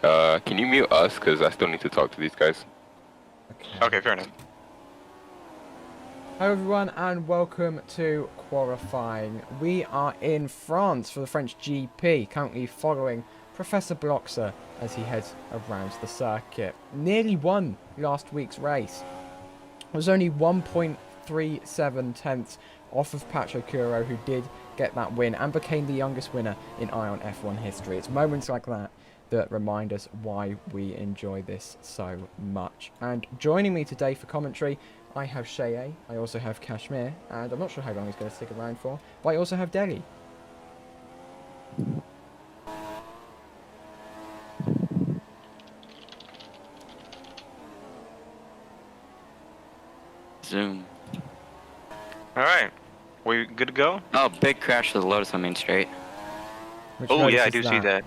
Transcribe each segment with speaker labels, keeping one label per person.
Speaker 1: Can you mute us? Because I still need to talk to these guys.
Speaker 2: Okay, fair enough.
Speaker 3: Hello everyone and welcome to qualifying. We are in France for the French GP, currently following Professor Bloxer as he heads around the circuit. Nearly won last week's race. It was only 1.37 tenths off of Patrick Curo, who did get that win and became the youngest winner in Ion F1 history. It's moments like that that remind us why we enjoy this so much. And joining me today for commentary, I have Shea, I also have Kashmir, and I'm not sure how long he's going to stick around for, but I also have Delhi.
Speaker 4: Zoom.
Speaker 2: Alright. We good to go?
Speaker 4: Oh, big crash to the Lotus on Main Street.
Speaker 3: Which
Speaker 2: Oh
Speaker 3: Lotus
Speaker 2: yeah, I
Speaker 3: is
Speaker 2: do see that.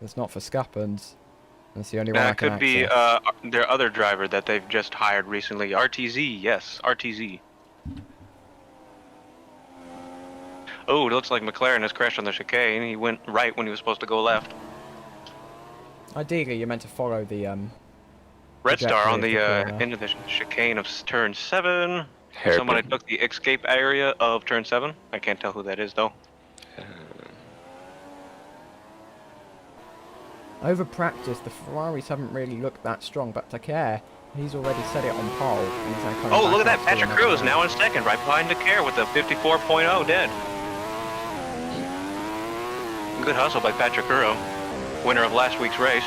Speaker 3: It's not for Scuppins. That's the only one I
Speaker 2: That
Speaker 3: can
Speaker 2: could be
Speaker 3: access.
Speaker 2: their other driver that they've just hired recently. RTZ, yes, RTZ. Oh, it looks like McLaren has crashed on the chicane. He went right when he was supposed to go left.
Speaker 3: Ideally, you're meant to follow the
Speaker 2: Red Star on the
Speaker 3: trajectory of the corner.
Speaker 2: end of the chicane of turn 7.
Speaker 1: Hairpin.
Speaker 2: Somebody took the escape area of turn 7. I can't tell who that is though.
Speaker 3: Over practice, the Ferraris haven't really looked that strong, but Takare, he's already set it on pole. And he's now coming
Speaker 2: Oh,
Speaker 3: back
Speaker 2: look at that.
Speaker 3: out to do
Speaker 2: Patrick
Speaker 3: another
Speaker 2: Cruz
Speaker 3: lap.
Speaker 2: now in second, right behind Decare with a 54.0 dead. Good hustle by Patrick Cruz, winner of last week's race.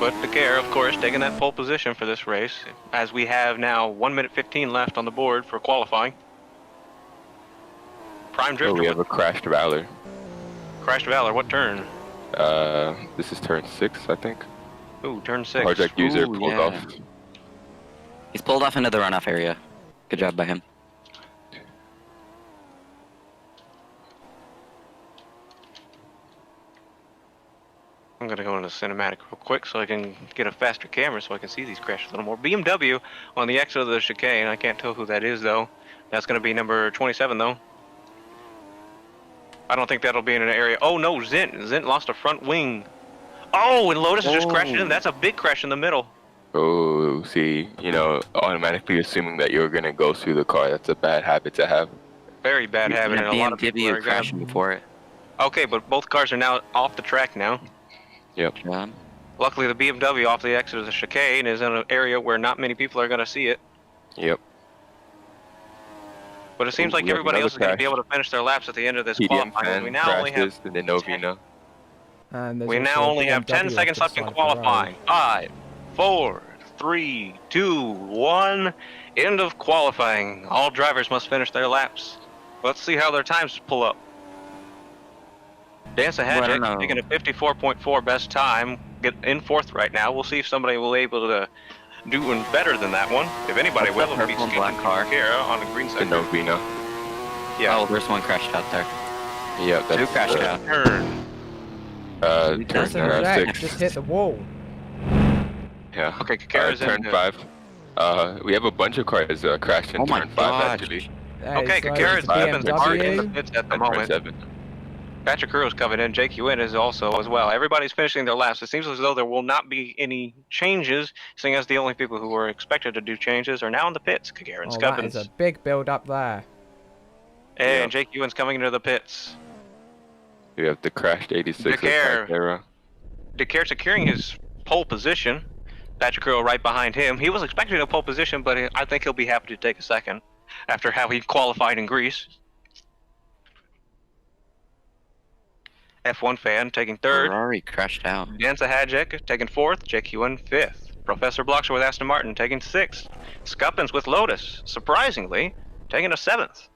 Speaker 2: But Decare, of course, taking that pole position for this race, as we have now 1 minute 15 left on the board for qualifying. Prime
Speaker 1: Oh,
Speaker 2: Drifter
Speaker 1: we have a
Speaker 2: with
Speaker 1: crashed Valor.
Speaker 2: Crashed Valor. What turn?
Speaker 1: This is turn 6, I think.
Speaker 2: Ooh, turn 6.
Speaker 1: Project user
Speaker 4: Ooh,
Speaker 1: pulled
Speaker 4: yeah.
Speaker 1: off.
Speaker 4: He's pulled off into the runoff area. Good job by him.
Speaker 2: I'm gonna go into cinematic real quick so I can get a faster camera so I can see these crashes a little more. BMW on the exit of the chicane. I can't tell who that is though. That's gonna be number 27 though. I don't think that'll be in an area. Oh no, Zint. Zint lost a front wing. Oh, and Lotus is just crashing in. That's a big crash in the middle.
Speaker 1: Oh, see, automatically assuming that you're gonna go through the car. That's a bad habit to have.
Speaker 2: Very bad habit, and a lot of people
Speaker 4: BMW
Speaker 2: are
Speaker 4: crashing before it.
Speaker 2: Okay, but both cars are now off the track now.
Speaker 1: Yep.
Speaker 4: Good job.
Speaker 2: Luckily, the BMW off the exit of the chicane is in an area where not many people are gonna see it.
Speaker 1: Yep.
Speaker 2: But it seems
Speaker 1: Ooh,
Speaker 2: like
Speaker 1: we have
Speaker 2: everybody
Speaker 1: another
Speaker 2: else is gonna be
Speaker 1: crash.
Speaker 2: able to finish their laps at the end of this
Speaker 1: TDM
Speaker 2: qualifying.
Speaker 1: fan
Speaker 2: We now only have
Speaker 1: crashes in the Novena.
Speaker 3: And there's
Speaker 2: We
Speaker 3: also
Speaker 2: now
Speaker 3: a
Speaker 2: only have 10
Speaker 3: BMW
Speaker 2: seconds
Speaker 3: off
Speaker 2: left
Speaker 3: to
Speaker 2: in
Speaker 3: the side of the road.
Speaker 2: qualifying. 5, 4, 3, 2, 1. End of qualifying. All drivers must finish their laps. Let's see how their times pull up. Danza
Speaker 4: Well, I don't
Speaker 2: Hadjic
Speaker 4: know.
Speaker 2: taking a 54.4 best time. Get in 4th right now. We'll see if somebody will be able to do better than that one. If anybody
Speaker 4: What's
Speaker 2: will,
Speaker 4: that
Speaker 2: it'll be
Speaker 4: purple and
Speaker 2: Skinny
Speaker 4: black car?
Speaker 2: Kara on the green
Speaker 1: The
Speaker 2: sector.
Speaker 1: Novena.
Speaker 2: Yeah.
Speaker 4: Oh, there's one crashed out there.
Speaker 1: Yep, that's
Speaker 4: Two crashed out.
Speaker 2: Turn.
Speaker 1: Turn
Speaker 3: That's a
Speaker 1: 6.
Speaker 3: reject, just hit the wall.
Speaker 1: Yeah.
Speaker 2: Okay, Kara's in.
Speaker 1: turn 5. We have a bunch of cars crashed in
Speaker 4: Oh my
Speaker 1: turn 5
Speaker 4: gosh.
Speaker 1: actually.
Speaker 2: Okay,
Speaker 3: so
Speaker 2: Kakara's
Speaker 3: it's
Speaker 2: been hard in the
Speaker 3: BMW.
Speaker 2: pits at the
Speaker 1: And turn
Speaker 2: moment.
Speaker 1: 7.
Speaker 2: Patrick Cruz coming in. Jake Ewan is also as well. Everybody's finishing their laps. It seems as though there will not be any changes, seeing as the only people who were expected to do changes are now in the pits. Kagera and
Speaker 3: Oh, that is
Speaker 2: Scuppins.
Speaker 3: a big build up there.
Speaker 2: And
Speaker 1: Yeah.
Speaker 2: Jake Ewan's coming into the pits.
Speaker 1: We have the crashed 86
Speaker 2: Decare.
Speaker 1: Pantera.
Speaker 2: Decare securing his pole position. Patrick Cruz right behind him. He was expecting a pole position, but I think he'll be happy to take a second after how he qualified in Greece. F1 fan taking 3rd.
Speaker 4: Ferrari crashed out.
Speaker 2: Danza Hadjic taking 4th, Jake Ewan 5th. Professor Bloxer with Aston Martin taking 6th. Scuppins with Lotus, surprisingly, taking a 7th.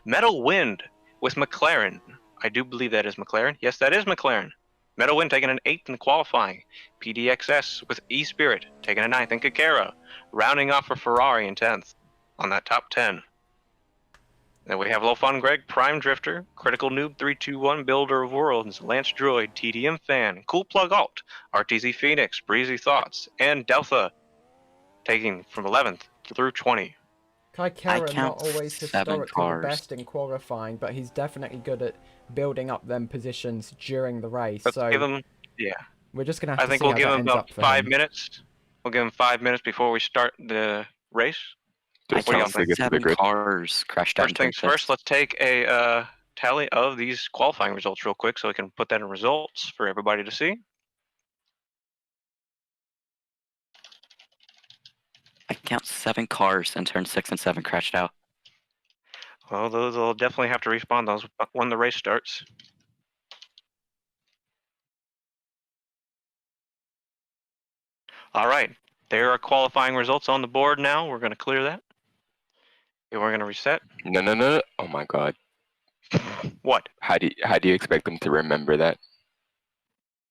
Speaker 2: Metal Wind with McLaren. I do believe that is McLaren. Yes, that is McLaren. Metal Wind taking an 8th in qualifying. PDXS with E-Spirit taking a 9th. And Kakara rounding off for Ferrari in 10th on that top 10. Then we have Low Fun Greg, Prime Drifter, Critical Noob 321, Builder of Worlds, Lance Droid, TDM Fan, Cool Plug Alt, RTZ Phoenix, Breezy Thoughts, and Delta taking from 11th through 20.
Speaker 3: Kai Kara
Speaker 4: count
Speaker 3: not always
Speaker 4: 7
Speaker 3: historically the
Speaker 4: cars.
Speaker 3: best in qualifying, but he's definitely good at building up them positions during the race.
Speaker 2: Let's
Speaker 3: so
Speaker 2: give him. Yeah.
Speaker 3: we're just gonna have
Speaker 2: I
Speaker 3: to
Speaker 2: think
Speaker 3: see
Speaker 2: we'll
Speaker 3: how
Speaker 2: give
Speaker 3: that
Speaker 2: him
Speaker 3: ends
Speaker 2: about
Speaker 3: up for
Speaker 2: 5
Speaker 3: him.
Speaker 2: minutes. We'll give him 5 minutes before we start the race.
Speaker 1: Just
Speaker 2: What do y'all
Speaker 1: once they
Speaker 2: think?
Speaker 1: get to the
Speaker 4: 7
Speaker 1: grid.
Speaker 4: cars crashed out in
Speaker 2: First
Speaker 4: turn
Speaker 2: things first,
Speaker 4: 6.
Speaker 2: let's take a tally of these qualifying results real quick so we can put that in results for everybody to see.
Speaker 4: I count 7 cars in turn 6 and 7 crashed out.
Speaker 2: Well, those will definitely have to respawn those when the race starts. All right, there are qualifying results on the board now. We're going to clear that. And we're going to reset.
Speaker 1: No. Oh my God.
Speaker 2: What?
Speaker 1: How do you expect them to remember that?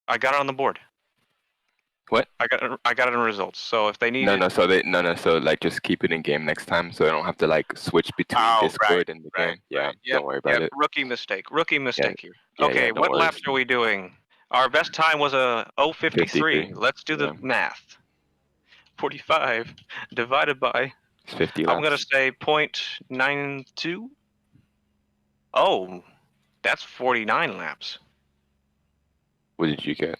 Speaker 2: I got it on the board.
Speaker 1: What?
Speaker 2: I got it in results. So if they need
Speaker 1: No. So like just keep it in game next time, so I don't have to like switch between Discord and the game. Yeah.
Speaker 2: Yep,
Speaker 1: Don't worry about it.
Speaker 2: Rookie mistake here.
Speaker 1: Yeah,
Speaker 2: Okay,
Speaker 1: no
Speaker 2: what
Speaker 1: worries.
Speaker 2: laps are we doing? Our best time was a 0:53.
Speaker 1: 53.
Speaker 2: Let's do the
Speaker 1: Yeah.
Speaker 2: math. 45 divided by,
Speaker 1: It's 50
Speaker 2: I'm going to
Speaker 1: laps.
Speaker 2: say 0.92. Oh, that's 49 laps.
Speaker 1: What did you get?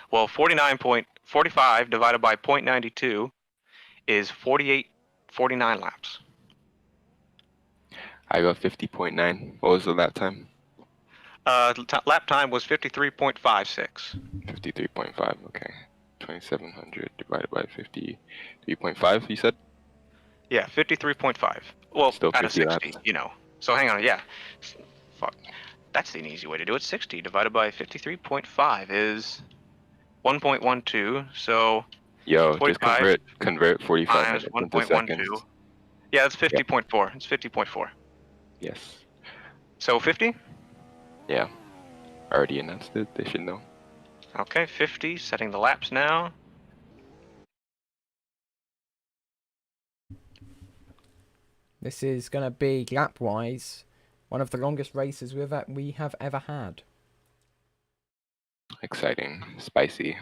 Speaker 2: Well, 49.45 divided by 0.92 is 49 laps.
Speaker 1: I got 50.9. What was the lap time?
Speaker 2: Lap time was 53.56.
Speaker 1: 53.5. Okay. 2700 divided by 53.5. You said?
Speaker 2: Yeah, 53.5. Well,
Speaker 1: Still
Speaker 2: out of
Speaker 1: 50
Speaker 2: 60,
Speaker 1: laps.
Speaker 2: you know. So hang on, yeah. Fuck. That's an easy way to do it. 60 divided by 53.5 is 1.12. So
Speaker 1: Yo,
Speaker 2: 45
Speaker 1: just convert 45
Speaker 2: times
Speaker 1: minutes into
Speaker 2: 1.12.
Speaker 1: seconds.
Speaker 2: Yeah, that's 50.4. It's 50.4.
Speaker 1: Yes.
Speaker 2: So 50?
Speaker 1: Yeah. Already announced it. They should know.
Speaker 2: Okay, 50. Setting the laps now.
Speaker 3: This is going to be, lap-wise, one of the longest races we have ever had.
Speaker 1: Exciting. Spicy.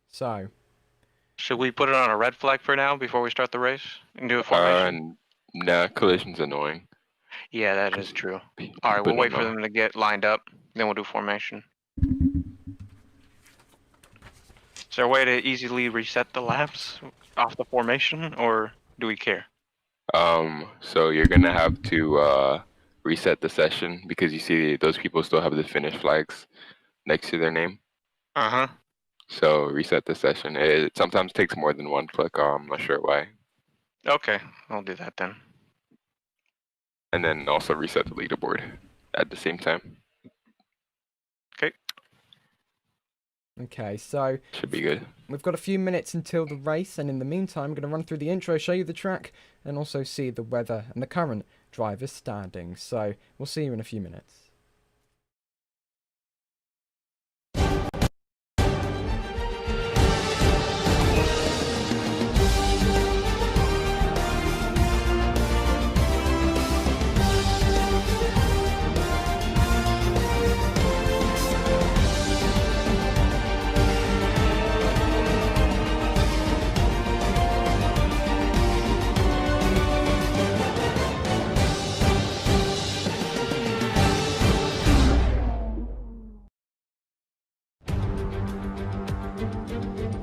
Speaker 3: So,
Speaker 2: Should we put it on a red flag for now before we start the race and do a formation?
Speaker 1: Nah, collision's annoying.
Speaker 2: Yeah, that is true. All right, we'll wait for them to get lined up, then we'll do formation. Is there a way to easily reset the laps off the formation, or do we care?
Speaker 1: So you're gonna have to reset the session because you see those people still have the finish flags next to their name.
Speaker 2: Uh-huh.
Speaker 1: So reset the session. It sometimes takes more than one click. I'm not sure why.
Speaker 2: Okay, I'll do that then.
Speaker 1: And then also reset the leaderboard at the same time.
Speaker 3: okay, so
Speaker 1: Should be good.
Speaker 3: we've got a few minutes until the race, and in the meantime, I'm going to run through the intro, show you the track, and also see the weather and the current driver's standings. So, we'll see you in a few minutes.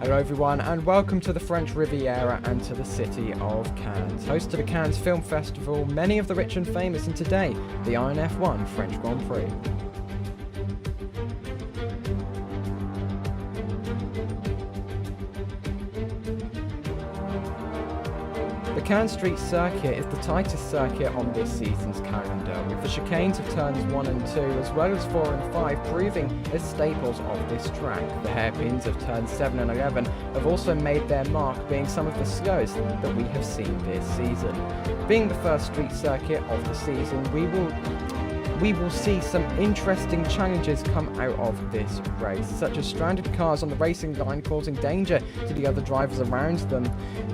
Speaker 3: Hello everyone, and welcome to the French Riviera and to the city of Cannes. Host to the Cannes Film Festival, many of the rich and famous, and today, the Iron F1 French Grand Prix. The Cannes Street Circuit is the tightest circuit on this season's calendar, with the chicanes of turns 1 and 2, as well as 4 and 5, proving as staples of this track. The hairpins of turns 7 and 11 have also made their mark, being some of the slowest that we have seen this season. Being the first street circuit of the season, we will we will see some interesting challenges come out of this race, such as stranded cars on the racing line causing danger to the other drivers around them,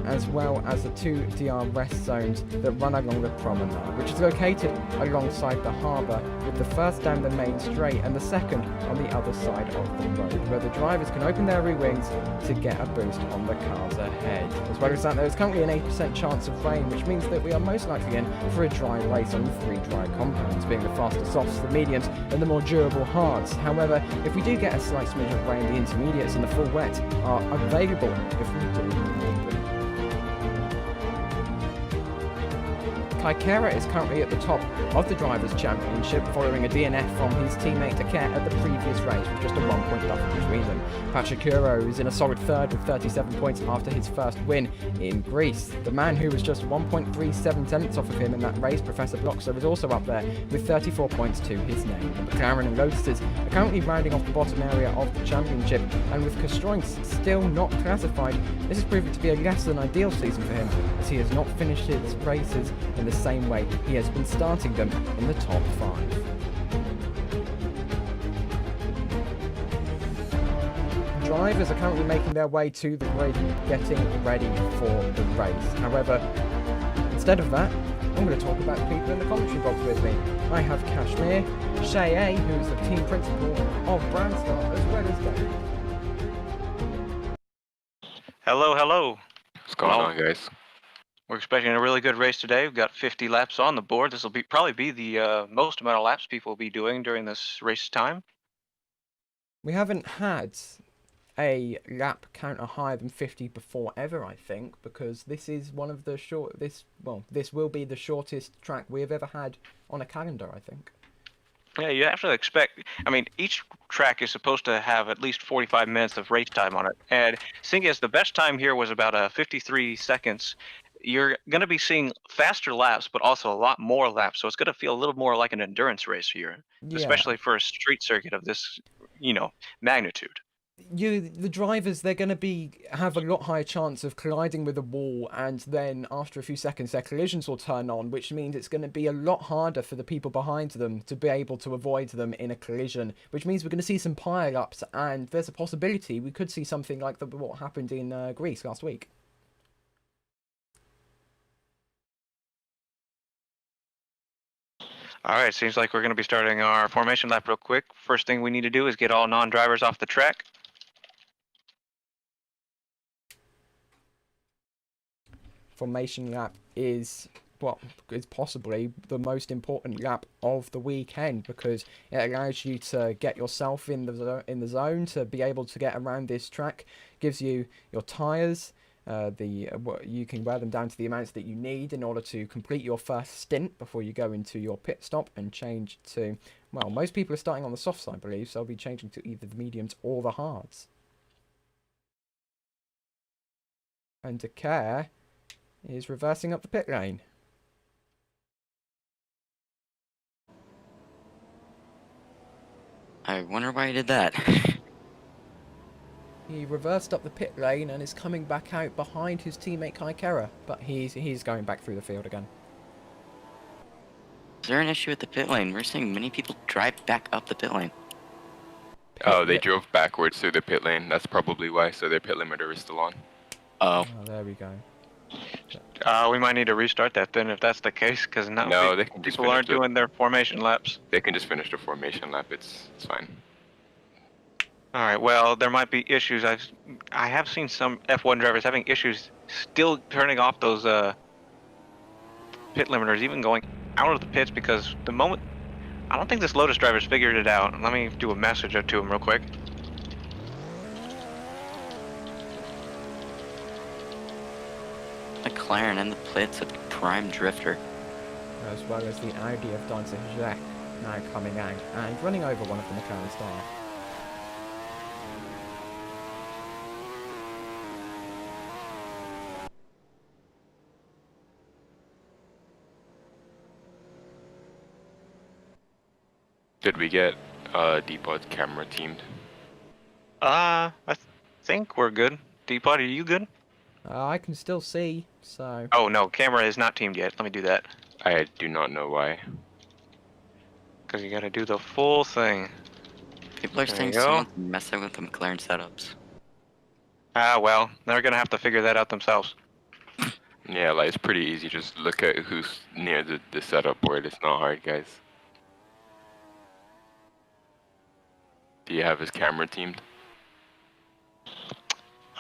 Speaker 3: as well as the 2 Drs Zones that run along the promenade, which is located alongside the harbour, with the first down the main straight and the second on the other side of the road, where the drivers can open their rear wings to get a boost on the cars ahead. As well as that, there is currently an 8% chance of rain, which means that we are most likely in for a dry race on the 3 dry compounds, being the faster softs, the mediums, and the more durable hards. However, if we do get a slight smidge of rain, the intermediates and the full wet are available if we do need them. Kaikera is currently at the top of the Drivers' Championship, following a DNF from his teammate Aker at the previous race, with just a 1 point buffer between them. Pachakuro is in a solid third with 37 points after his first win in Greece. The man who was just 1.37 tenths off of him in that race, Professor Bloxer, is also up there with 34 points to his name. The McLaren and Lotuses are currently rounding off the bottom area of the championship, and with Castroinks still not classified, this has proven to be a less than ideal season for him, as he has not finished his races in the same way he has been starting them in the top 5. Drivers are currently making their way to the grid, getting ready for the race. However, instead of that, I'm going to talk about the people in the commentary box with me. I have Kashmir, Shay, who is the team principal of Brandstar, as well as Dave.
Speaker 2: Hello, hello.
Speaker 1: What's going on, guys?
Speaker 2: We're expecting a really good race today. We've got 50 laps on the board. This will probably be the most amount of laps people will be doing during this race time.
Speaker 3: We haven't had a lap counter higher than 50 before ever, I think, because this is one of the this will be the shortest track we have ever had on a calendar, I think.
Speaker 2: Yeah, you have to expect, I mean, each track is supposed to have at least 45 minutes of race time on it. And seeing as the best time here was about 53 seconds, you're going to be seeing faster laps, but also a lot more laps. So it's going to feel a little more like an endurance race here, especially for a street circuit of this, magnitude.
Speaker 3: The drivers, they're going to have a lot higher chance of colliding with a wall, and then after a few seconds their collisions will turn on, which means it's going to be a lot harder for the people behind them to be able to avoid them in a collision, which means we're going to see some pile-ups, and there's a possibility we could see something like what happened in Greece last week.
Speaker 2: All right, seems like we're going to be starting our formation lap real quick. First thing we need to do is get all non-drivers off the track.
Speaker 3: Formation lap is possibly the most important lap of the weekend, because it allows you to get yourself in the zone to be able to get around this track, gives you your tyres. You can wear them down to the amounts that you need in order to complete your first stint before you go into your pit stop and change to, well, most people are starting on the soft side, I believe, so I'll be changing to either the mediums or the hards. And Aker is reversing up the pit lane.
Speaker 4: I wonder why he did that.
Speaker 3: He reversed up the pit lane and is coming back out behind his teammate Kaikera, but he's going back through the field again.
Speaker 4: Is there an issue with the pit lane? We're seeing many people drive back up the pit lane.
Speaker 1: Oh, they drove backwards through the pit lane. That's probably why, so their pit limiter is still on.
Speaker 4: Oh.
Speaker 3: Oh, there we go.
Speaker 2: We might need to restart that then if that's the case, because
Speaker 1: no, they can just
Speaker 2: people aren't doing their formation laps.
Speaker 1: They can just finish the formation lap. It's fine.
Speaker 2: All right. Well, there might be issues. I have seen some F1 drivers having issues still turning off those pit limiters, even going out of the pits, because the moment I don't think this Lotus driver's figured it out. Let me do a message to him real quick.
Speaker 4: McLaren and the pits of Prime Drifter.
Speaker 3: As well as the Audi of Dancer Jack now coming out and running over one of the McLaren staff.
Speaker 1: Did we get Depot's camera teamed?
Speaker 2: I think we're good. Depot, are you good?
Speaker 3: I can still see, so...
Speaker 2: Oh, no, camera is not teamed yet. Let me do that.
Speaker 1: I do not know why.
Speaker 2: because you gotta do the full thing.
Speaker 4: People are
Speaker 2: There
Speaker 4: saying
Speaker 2: you go.
Speaker 4: someone's messing with the McLaren setups.
Speaker 2: Ah, well, they're gonna have to figure that out themselves.
Speaker 1: Yeah, like it's pretty easy. Just look at who's near the setup board. It's not hard, guys. Do you have his camera teamed?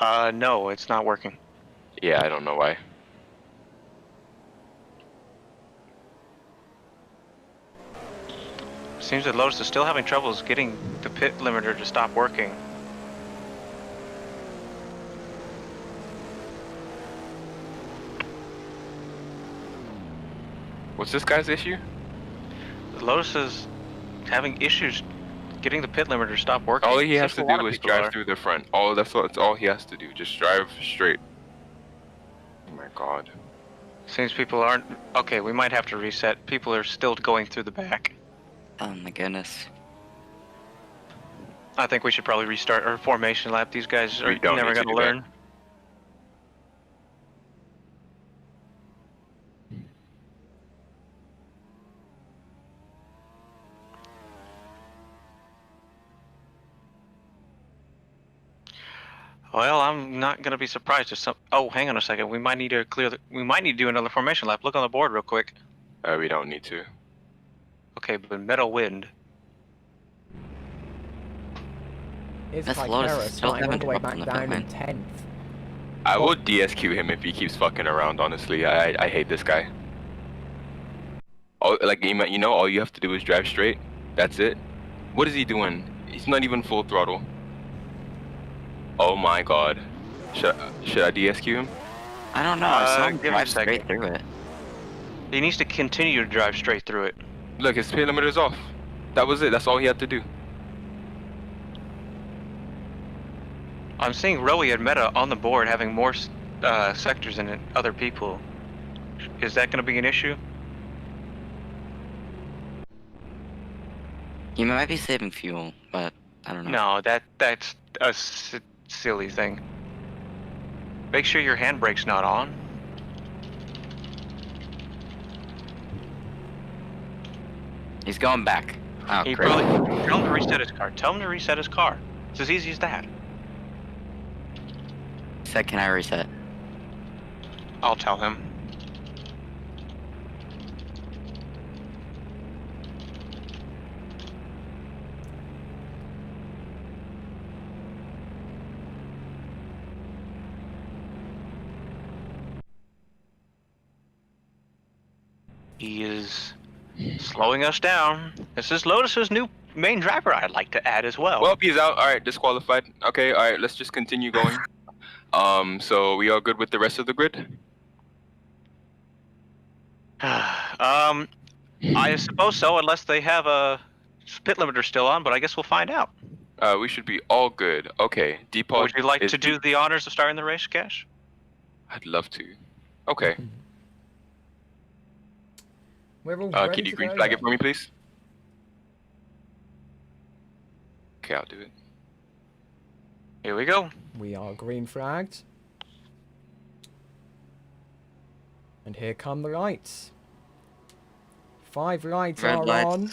Speaker 2: No, it's not working.
Speaker 1: Yeah, I don't know why.
Speaker 2: Seems that Lotus is still having troubles getting the pit limiter to stop working.
Speaker 1: What's this guy's issue?
Speaker 2: Lotus is having issues getting the pit limiter to stop working.
Speaker 1: All he has
Speaker 2: Seems
Speaker 1: to
Speaker 2: a lot
Speaker 1: do
Speaker 2: of
Speaker 1: is
Speaker 2: people
Speaker 1: drive
Speaker 2: are.
Speaker 1: through the front. That's all he has to do. Just drive straight. Oh my god.
Speaker 2: Seems people aren't. Okay, we might have to reset. People are still going through the back.
Speaker 4: Oh my goodness.
Speaker 2: I think we should probably restart our formation lap. These guys are
Speaker 1: We don't
Speaker 2: never
Speaker 1: need to
Speaker 2: gonna
Speaker 1: do that.
Speaker 2: learn. Well, I'm not gonna be surprised if some. Oh, hang on a second. We might need to clear. We might need to do another formation lap. Look on the board real quick.
Speaker 1: We don't need to.
Speaker 2: Okay, but Metal Wind.
Speaker 3: Is
Speaker 4: That's Lotus
Speaker 3: Kycera
Speaker 4: still
Speaker 3: starting all the way
Speaker 4: having
Speaker 3: back
Speaker 4: trouble in the
Speaker 3: down in
Speaker 4: pit
Speaker 3: 10th?
Speaker 1: I will DSQ him if he keeps fucking around. Honestly, I hate this guy. All all you have to do is drive straight. That's it. What is he doing? He's not even full throttle. Oh my god. Should I DSQ him?
Speaker 4: I don't know. I saw him
Speaker 2: give him a
Speaker 4: drive
Speaker 2: second.
Speaker 4: straight through it.
Speaker 2: He needs to continue to drive straight through it.
Speaker 1: Look, his speed limiter's off. That was it. That's all he had to do.
Speaker 2: I'm seeing Rowie and Meta on the board having more sectors than other people. Is that going to be an issue?
Speaker 4: You might be saving fuel, but I don't know.
Speaker 2: No, that's a silly thing. Make sure your handbrake's not on.
Speaker 4: He's going back. Oh,
Speaker 2: He
Speaker 4: great.
Speaker 2: probably tell him to reset his car. Tell him to reset his car. It's as easy as that.
Speaker 4: He said, can I reset?
Speaker 2: I'll tell him. He is slowing us down. This is Lotus's new main driver, I'd like to add as well.
Speaker 1: Well, he's out. All right, disqualified. Okay, all right. Let's just continue going. So we all good with the rest of the grid?
Speaker 2: I suppose so, unless they have a pit limiter still on, but I guess we'll find out.
Speaker 1: We should be all good. Okay, Depot.
Speaker 2: Would you like
Speaker 1: is
Speaker 2: to do the honors of starting the race, Cash?
Speaker 1: I'd love to. Okay.
Speaker 3: We're all ready
Speaker 1: Can you
Speaker 3: to
Speaker 1: green
Speaker 3: go
Speaker 1: flag it
Speaker 3: then.
Speaker 1: for me, please? Okay, I'll do it.
Speaker 2: Here we go.
Speaker 3: We are green flagged. And here come the lights. 5 lights
Speaker 4: Red
Speaker 3: are
Speaker 4: lights.
Speaker 3: on.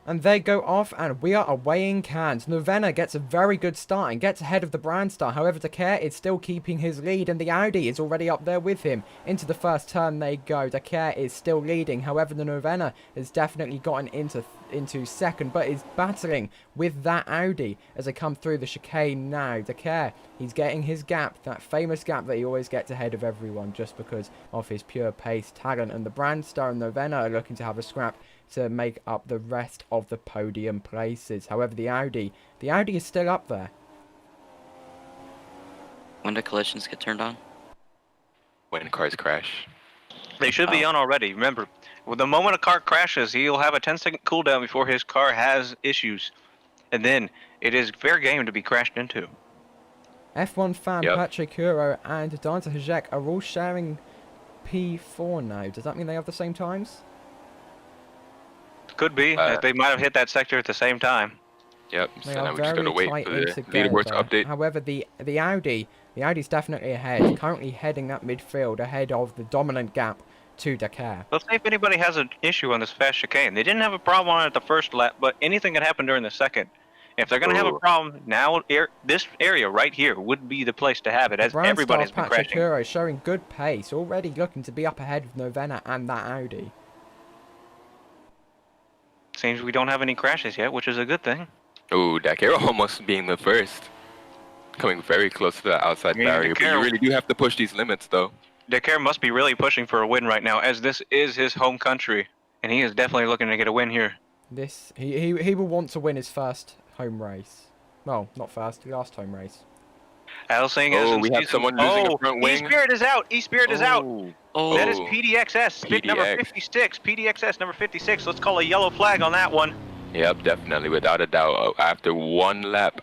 Speaker 3: And they go off, and we are away in Cannes. Novena gets a very good start and gets ahead of the Brandstar. However, Dakar is still keeping his lead, and the Audi is already up there with him. Into the first turn they go. Dakar is still leading. However, the Novena has definitely gotten into second, but is battling with that Audi as they come through the chicane now. Dakar, he's getting his gap, that famous gap that he always gets ahead of everyone just because of his pure pace, talent. And the Brandstar and Novena are looking to have a scrap to make up the rest of the podium places. However, the Audi is still up there.
Speaker 4: When do collisions get turned on?
Speaker 1: When cars crash.
Speaker 2: They should be on already. Remember, with the moment a car crashes, he'll have a 10-second cooldown before his car has issues. And then it is fair game to be crashed into.
Speaker 3: F1 fan
Speaker 1: Yep.
Speaker 3: Patrick Huro and Dante Hajek are all sharing P4 now. Does that mean they have the same times?
Speaker 2: Could be. They might have hit that sector at the same time.
Speaker 1: Yep.
Speaker 3: They
Speaker 1: So
Speaker 3: are
Speaker 1: now we just
Speaker 3: very
Speaker 1: gotta wait
Speaker 3: tight
Speaker 1: for
Speaker 3: in
Speaker 1: the
Speaker 3: together.
Speaker 1: leaderboards to update.
Speaker 3: However, the Audi's definitely ahead, currently heading that midfield ahead of the dominant gap to Dakar.
Speaker 2: Let's see if anybody has an issue on this fast chicane. They didn't have a problem on it the first lap, but anything could happen during the second. If they're going to have a
Speaker 1: Ooh.
Speaker 2: problem, now this area right here would be the place to have it, as
Speaker 3: Brown
Speaker 2: everybody's
Speaker 3: Star's
Speaker 2: been crashing.
Speaker 3: Patrick Huro showing good pace, already looking to be up ahead of Novena and that Audi.
Speaker 2: Seems we don't have any crashes yet, which is a good thing.
Speaker 1: Ooh, Dakar almost being the first. Coming very close to the outside barrier, but you really do have to push these limits, though.
Speaker 2: Dakar must be really pushing for a win right now, as this is his home country, and he is definitely looking to get a win here.
Speaker 3: He will want to win his first home race. Well, not first, last home race.
Speaker 2: As saying
Speaker 1: we have someone losing a front wing.
Speaker 2: E-Spirit is out. E-Spirit is out.
Speaker 4: Oh.
Speaker 2: That is PDXS. Stick number
Speaker 1: PDX.
Speaker 2: 56. PDXS number 56. Let's call a yellow flag on that one.
Speaker 1: Yep, definitely, without a doubt. After one lap,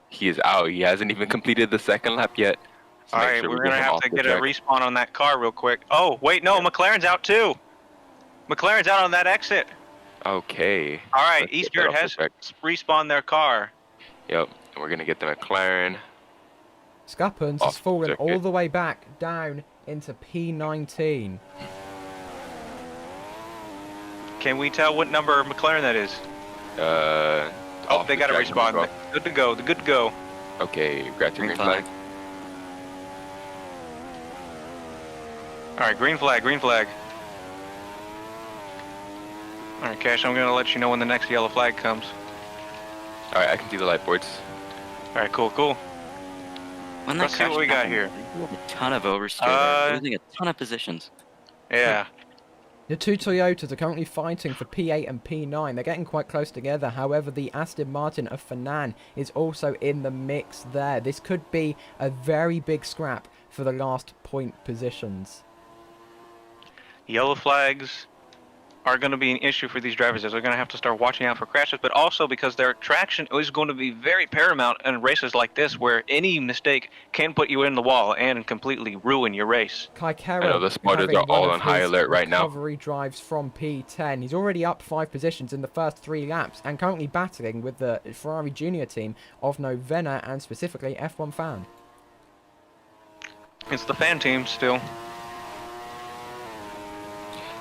Speaker 1: he is out. He hasn't even completed the second lap yet. So
Speaker 2: All
Speaker 1: make
Speaker 2: right,
Speaker 1: sure
Speaker 2: we're
Speaker 1: we
Speaker 2: going to
Speaker 1: him
Speaker 2: have
Speaker 1: off
Speaker 2: to
Speaker 1: the
Speaker 2: get a
Speaker 1: track.
Speaker 2: respawn on that car real quick. Oh, wait, no, McLaren's out too. McLaren's out on that exit.
Speaker 1: Okay.
Speaker 2: All right,
Speaker 1: Let's get
Speaker 2: E-Spirit
Speaker 1: that off
Speaker 2: has
Speaker 1: the track.
Speaker 2: respawned their car.
Speaker 1: Yep, and we're going to get the McLaren.
Speaker 3: Scuppens
Speaker 1: Off
Speaker 3: has fallen
Speaker 1: circuit.
Speaker 3: all the way back down into P19.
Speaker 2: Can we tell what number McLaren that is? Oh,
Speaker 1: Off
Speaker 2: they
Speaker 1: the
Speaker 2: got to
Speaker 1: track
Speaker 2: respawn.
Speaker 1: as well.
Speaker 2: Good to go. Good to go.
Speaker 1: Okay, grab your green flag.
Speaker 2: All right, green flag, green flag. All right, Cash, I'm going to let you know when the next yellow flag comes.
Speaker 1: All right, I can see the light boards.
Speaker 2: All right, cool, cool.
Speaker 4: When
Speaker 2: Let's see what we got here.
Speaker 4: We have a ton of oversteer. They're losing a ton of positions.
Speaker 2: Yeah.
Speaker 3: The two Toyotas are currently fighting for P8 and P9. They're getting quite close together. However, the Aston Martin of Fanan is also in the mix there. This could be a very big scrap for the last point positions.
Speaker 2: Yellow flags are going to be an issue for these drivers, as they're going to have to start watching out for crashes, but also because their traction is going to be very paramount in races like this, where any mistake can put you in the wall and completely ruin your race.
Speaker 3: Kaikara
Speaker 1: I know the spotters
Speaker 3: having
Speaker 1: are all
Speaker 3: one
Speaker 1: on
Speaker 3: of
Speaker 1: high
Speaker 3: his
Speaker 1: alert right now.
Speaker 3: recovery drives from P10. He's already up 5 positions in the first 3 laps and currently battling with the Ferrari Junior team of Novena and specifically F1 Fan.
Speaker 2: It's the fan team still.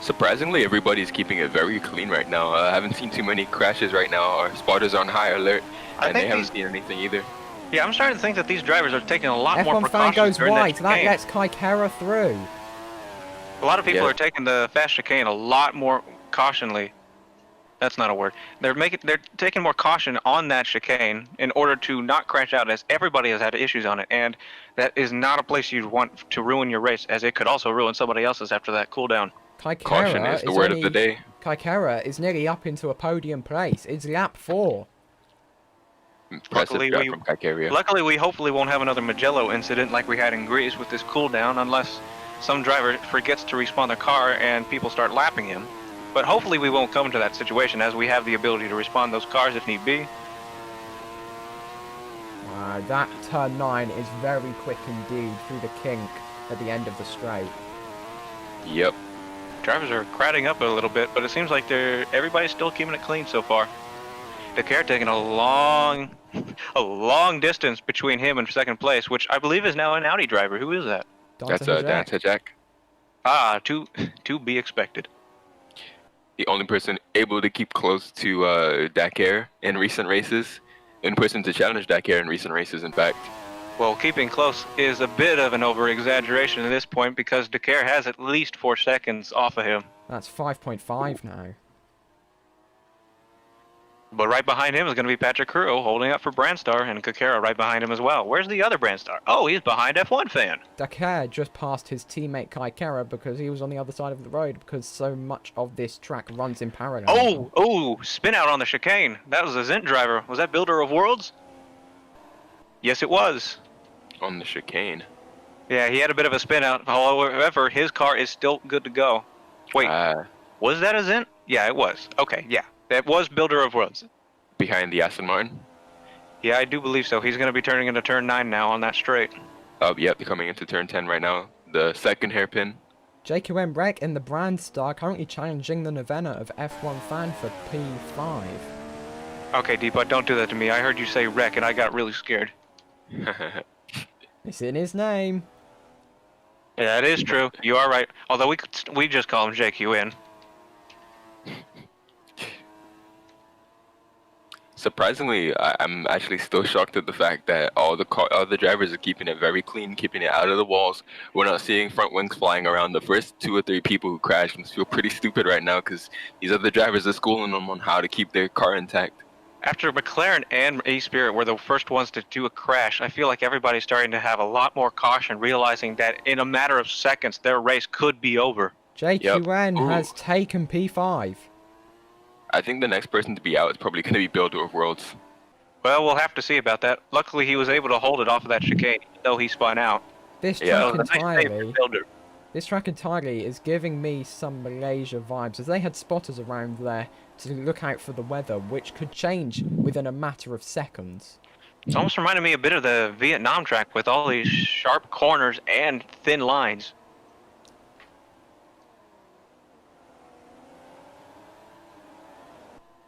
Speaker 1: Surprisingly, everybody's keeping it very clean right now. I haven't seen too many crashes right now. Our spotters are on high alert,
Speaker 2: I
Speaker 1: and they
Speaker 2: think
Speaker 1: haven't
Speaker 2: these-
Speaker 1: seen anything either.
Speaker 2: Yeah, I'm starting to think that these drivers are taking a lot more
Speaker 3: F1 Fan
Speaker 2: precautions
Speaker 3: goes
Speaker 2: during
Speaker 3: wide.
Speaker 2: that
Speaker 3: That
Speaker 2: chicane.
Speaker 3: lets Kaikara through.
Speaker 2: A lot of people
Speaker 1: Yeah.
Speaker 2: are taking the fast chicane a lot more cautionly. That's not a word. They're taking more caution on that chicane in order to not crash out, as everybody has had issues on it, and that is not a place you'd want to ruin your race, as it could also ruin somebody else's after that cooldown.
Speaker 1: Caution is the word of the day.
Speaker 3: Kaikara is nearly up into a podium place. It's lap 4.
Speaker 1: Impressive
Speaker 2: Luckily,
Speaker 1: job
Speaker 2: we-
Speaker 1: from Kaikaria.
Speaker 2: Luckily, we hopefully won't have another Magello incident like we had in Greece with this cooldown, unless some driver forgets to respawn their car and people start lapping him. But hopefully we won't come to that situation, as we have the ability to respawn those cars if need be.
Speaker 3: That turn 9 is very quick indeed through the kink at the end of the straight.
Speaker 1: Yep.
Speaker 2: Drivers are crowding up a little bit, but it seems like everybody's still keeping it clean so far. Dakar taking a long distance between him and second place, which I believe is now an Audi driver. Who is that?
Speaker 1: That's
Speaker 3: Dante
Speaker 1: Dan
Speaker 3: Hajek.
Speaker 1: Tajak.
Speaker 2: Ah, to be expected.
Speaker 1: The only person able to keep close to Dakar in recent races. In person to challenge Dakar in recent races, in fact.
Speaker 2: Well, keeping close is a bit of an over-exaggeration at this point, because Dakar has at least 4 seconds off of him.
Speaker 3: That's 5.5 now.
Speaker 2: But right behind him is going to be Patrick Huro holding up for Brandstar, and Kakara right behind him as well. Where's the other Brandstar? Oh, he's behind F1 Fan.
Speaker 3: Dakar just passed his teammate Kaikara because he was on the other side of the road, because so much of this track runs in parallel.
Speaker 2: Oh, spin out on the chicane. That was a Zint driver. Was that Builder of Worlds? Yes, it was.
Speaker 1: On the chicane.
Speaker 2: Yeah, he had a bit of a spin out. However, his car is still good to go. Wait, was that a Zint? Yeah, it was. Okay, yeah. That was Builder of Worlds.
Speaker 1: Behind the Aston Martin.
Speaker 2: Yeah, I do believe so. He's going to be turning into turn 9 now on that straight.
Speaker 1: Oh, yep, they're coming into turn 10 right now. The second hairpin.
Speaker 3: JQM Wreck in the Brandstar currently challenging the Novena of F1 Fan for P5.
Speaker 2: Okay, Deepa, don't do that to me. I heard you say wreck and I got really scared.
Speaker 3: It's in his name.
Speaker 2: Yeah, that is true. You are right. Although we just call him JQN.
Speaker 1: Surprisingly, I'm actually still shocked at the fact that all the drivers are keeping it very clean, keeping it out of the walls. We're not seeing front wings flying around. The first 2 or 3 people who crashed must feel pretty stupid right now because these other drivers are schooling them on how to keep their car intact.
Speaker 2: After McLaren and A-Spirit were the first ones to do a crash, I feel like everybody's starting to have a lot more caution, realizing that in a matter of seconds, their race could be over.
Speaker 3: JQN
Speaker 1: Yep.
Speaker 3: has taken P5.
Speaker 1: I think the next person to be out is probably going to be Builder of Worlds.
Speaker 2: Well, we'll have to see about that. Luckily, he was able to hold it off of that chicane, though he spun out.
Speaker 3: This
Speaker 1: Yeah.
Speaker 3: track entirely,
Speaker 2: Builder.
Speaker 3: this track entirely is giving me some Malaysia vibes, as they had spotters around there to look out for the weather, which could change within a matter of seconds.
Speaker 2: It's almost reminded me a bit of the Vietnam track with all these sharp corners and thin lines.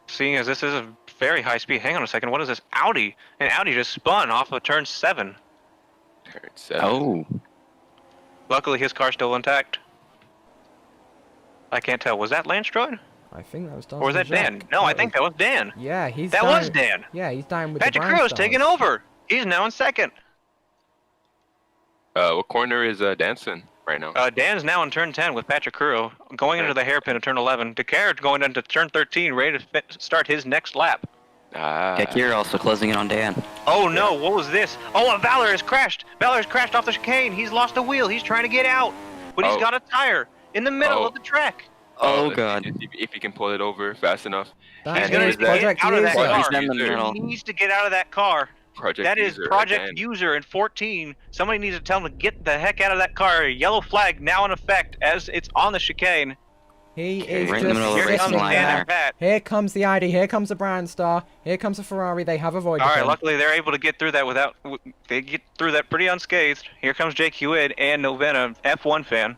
Speaker 2: Seeing as this is a very high speed, hang on a second, what is this? Audi! An Audi just spun off of turn 7.
Speaker 1: Turn 7.
Speaker 4: Oh.
Speaker 2: Luckily his car's still intact. I can't tell, was that Landstroid?
Speaker 3: I think that was
Speaker 2: Or was that Dan? No, I think that was Dan.
Speaker 3: Yeah, he's
Speaker 2: That
Speaker 3: down,
Speaker 2: was Dan.
Speaker 3: Yeah, he's down with
Speaker 2: Patrick
Speaker 3: the brown
Speaker 2: Crow's
Speaker 3: stars.
Speaker 2: taking over. He's now in second.
Speaker 1: What corner is Danson right now?
Speaker 2: Dan's now in turn 10 with Patrick Crow, going into the hairpin of turn 11. Decare going into turn 13, ready to start his next lap.
Speaker 4: Gekir also closing in on Dan.
Speaker 2: Oh no, what was this? Oh, and Valor has crashed. Valor has crashed off the chicane. He's lost a wheel. He's trying to get out, but he's
Speaker 1: Oh.
Speaker 2: got a tire in the middle of the track.
Speaker 4: Oh,
Speaker 1: let's see
Speaker 4: God.
Speaker 1: if he can pull it over fast enough.
Speaker 3: That
Speaker 2: He's
Speaker 1: And
Speaker 2: gonna
Speaker 3: is
Speaker 1: there's
Speaker 2: get
Speaker 3: Project
Speaker 2: out of that
Speaker 3: User.
Speaker 2: car.
Speaker 4: He's in the middle.
Speaker 2: He needs to get out of that car.
Speaker 1: Project
Speaker 2: That is
Speaker 1: User
Speaker 2: Project
Speaker 1: again.
Speaker 2: User in 14. Somebody needs to tell him to get the heck out of that car. Yellow flag now in effect as it's on the chicane.
Speaker 3: He
Speaker 1: Okay.
Speaker 3: is
Speaker 4: Right in the middle of
Speaker 3: just
Speaker 4: the
Speaker 2: Here
Speaker 4: racing
Speaker 2: comes
Speaker 3: sitting
Speaker 4: line
Speaker 2: Dan
Speaker 3: there.
Speaker 4: there.
Speaker 2: and Pat.
Speaker 3: Here comes the Audi, here comes the brown star, here comes the Ferrari. They have avoided
Speaker 2: All right,
Speaker 3: him.
Speaker 2: luckily they're able to get through that they get through that pretty unscathed. Here comes JQid and Novena, F1 fan.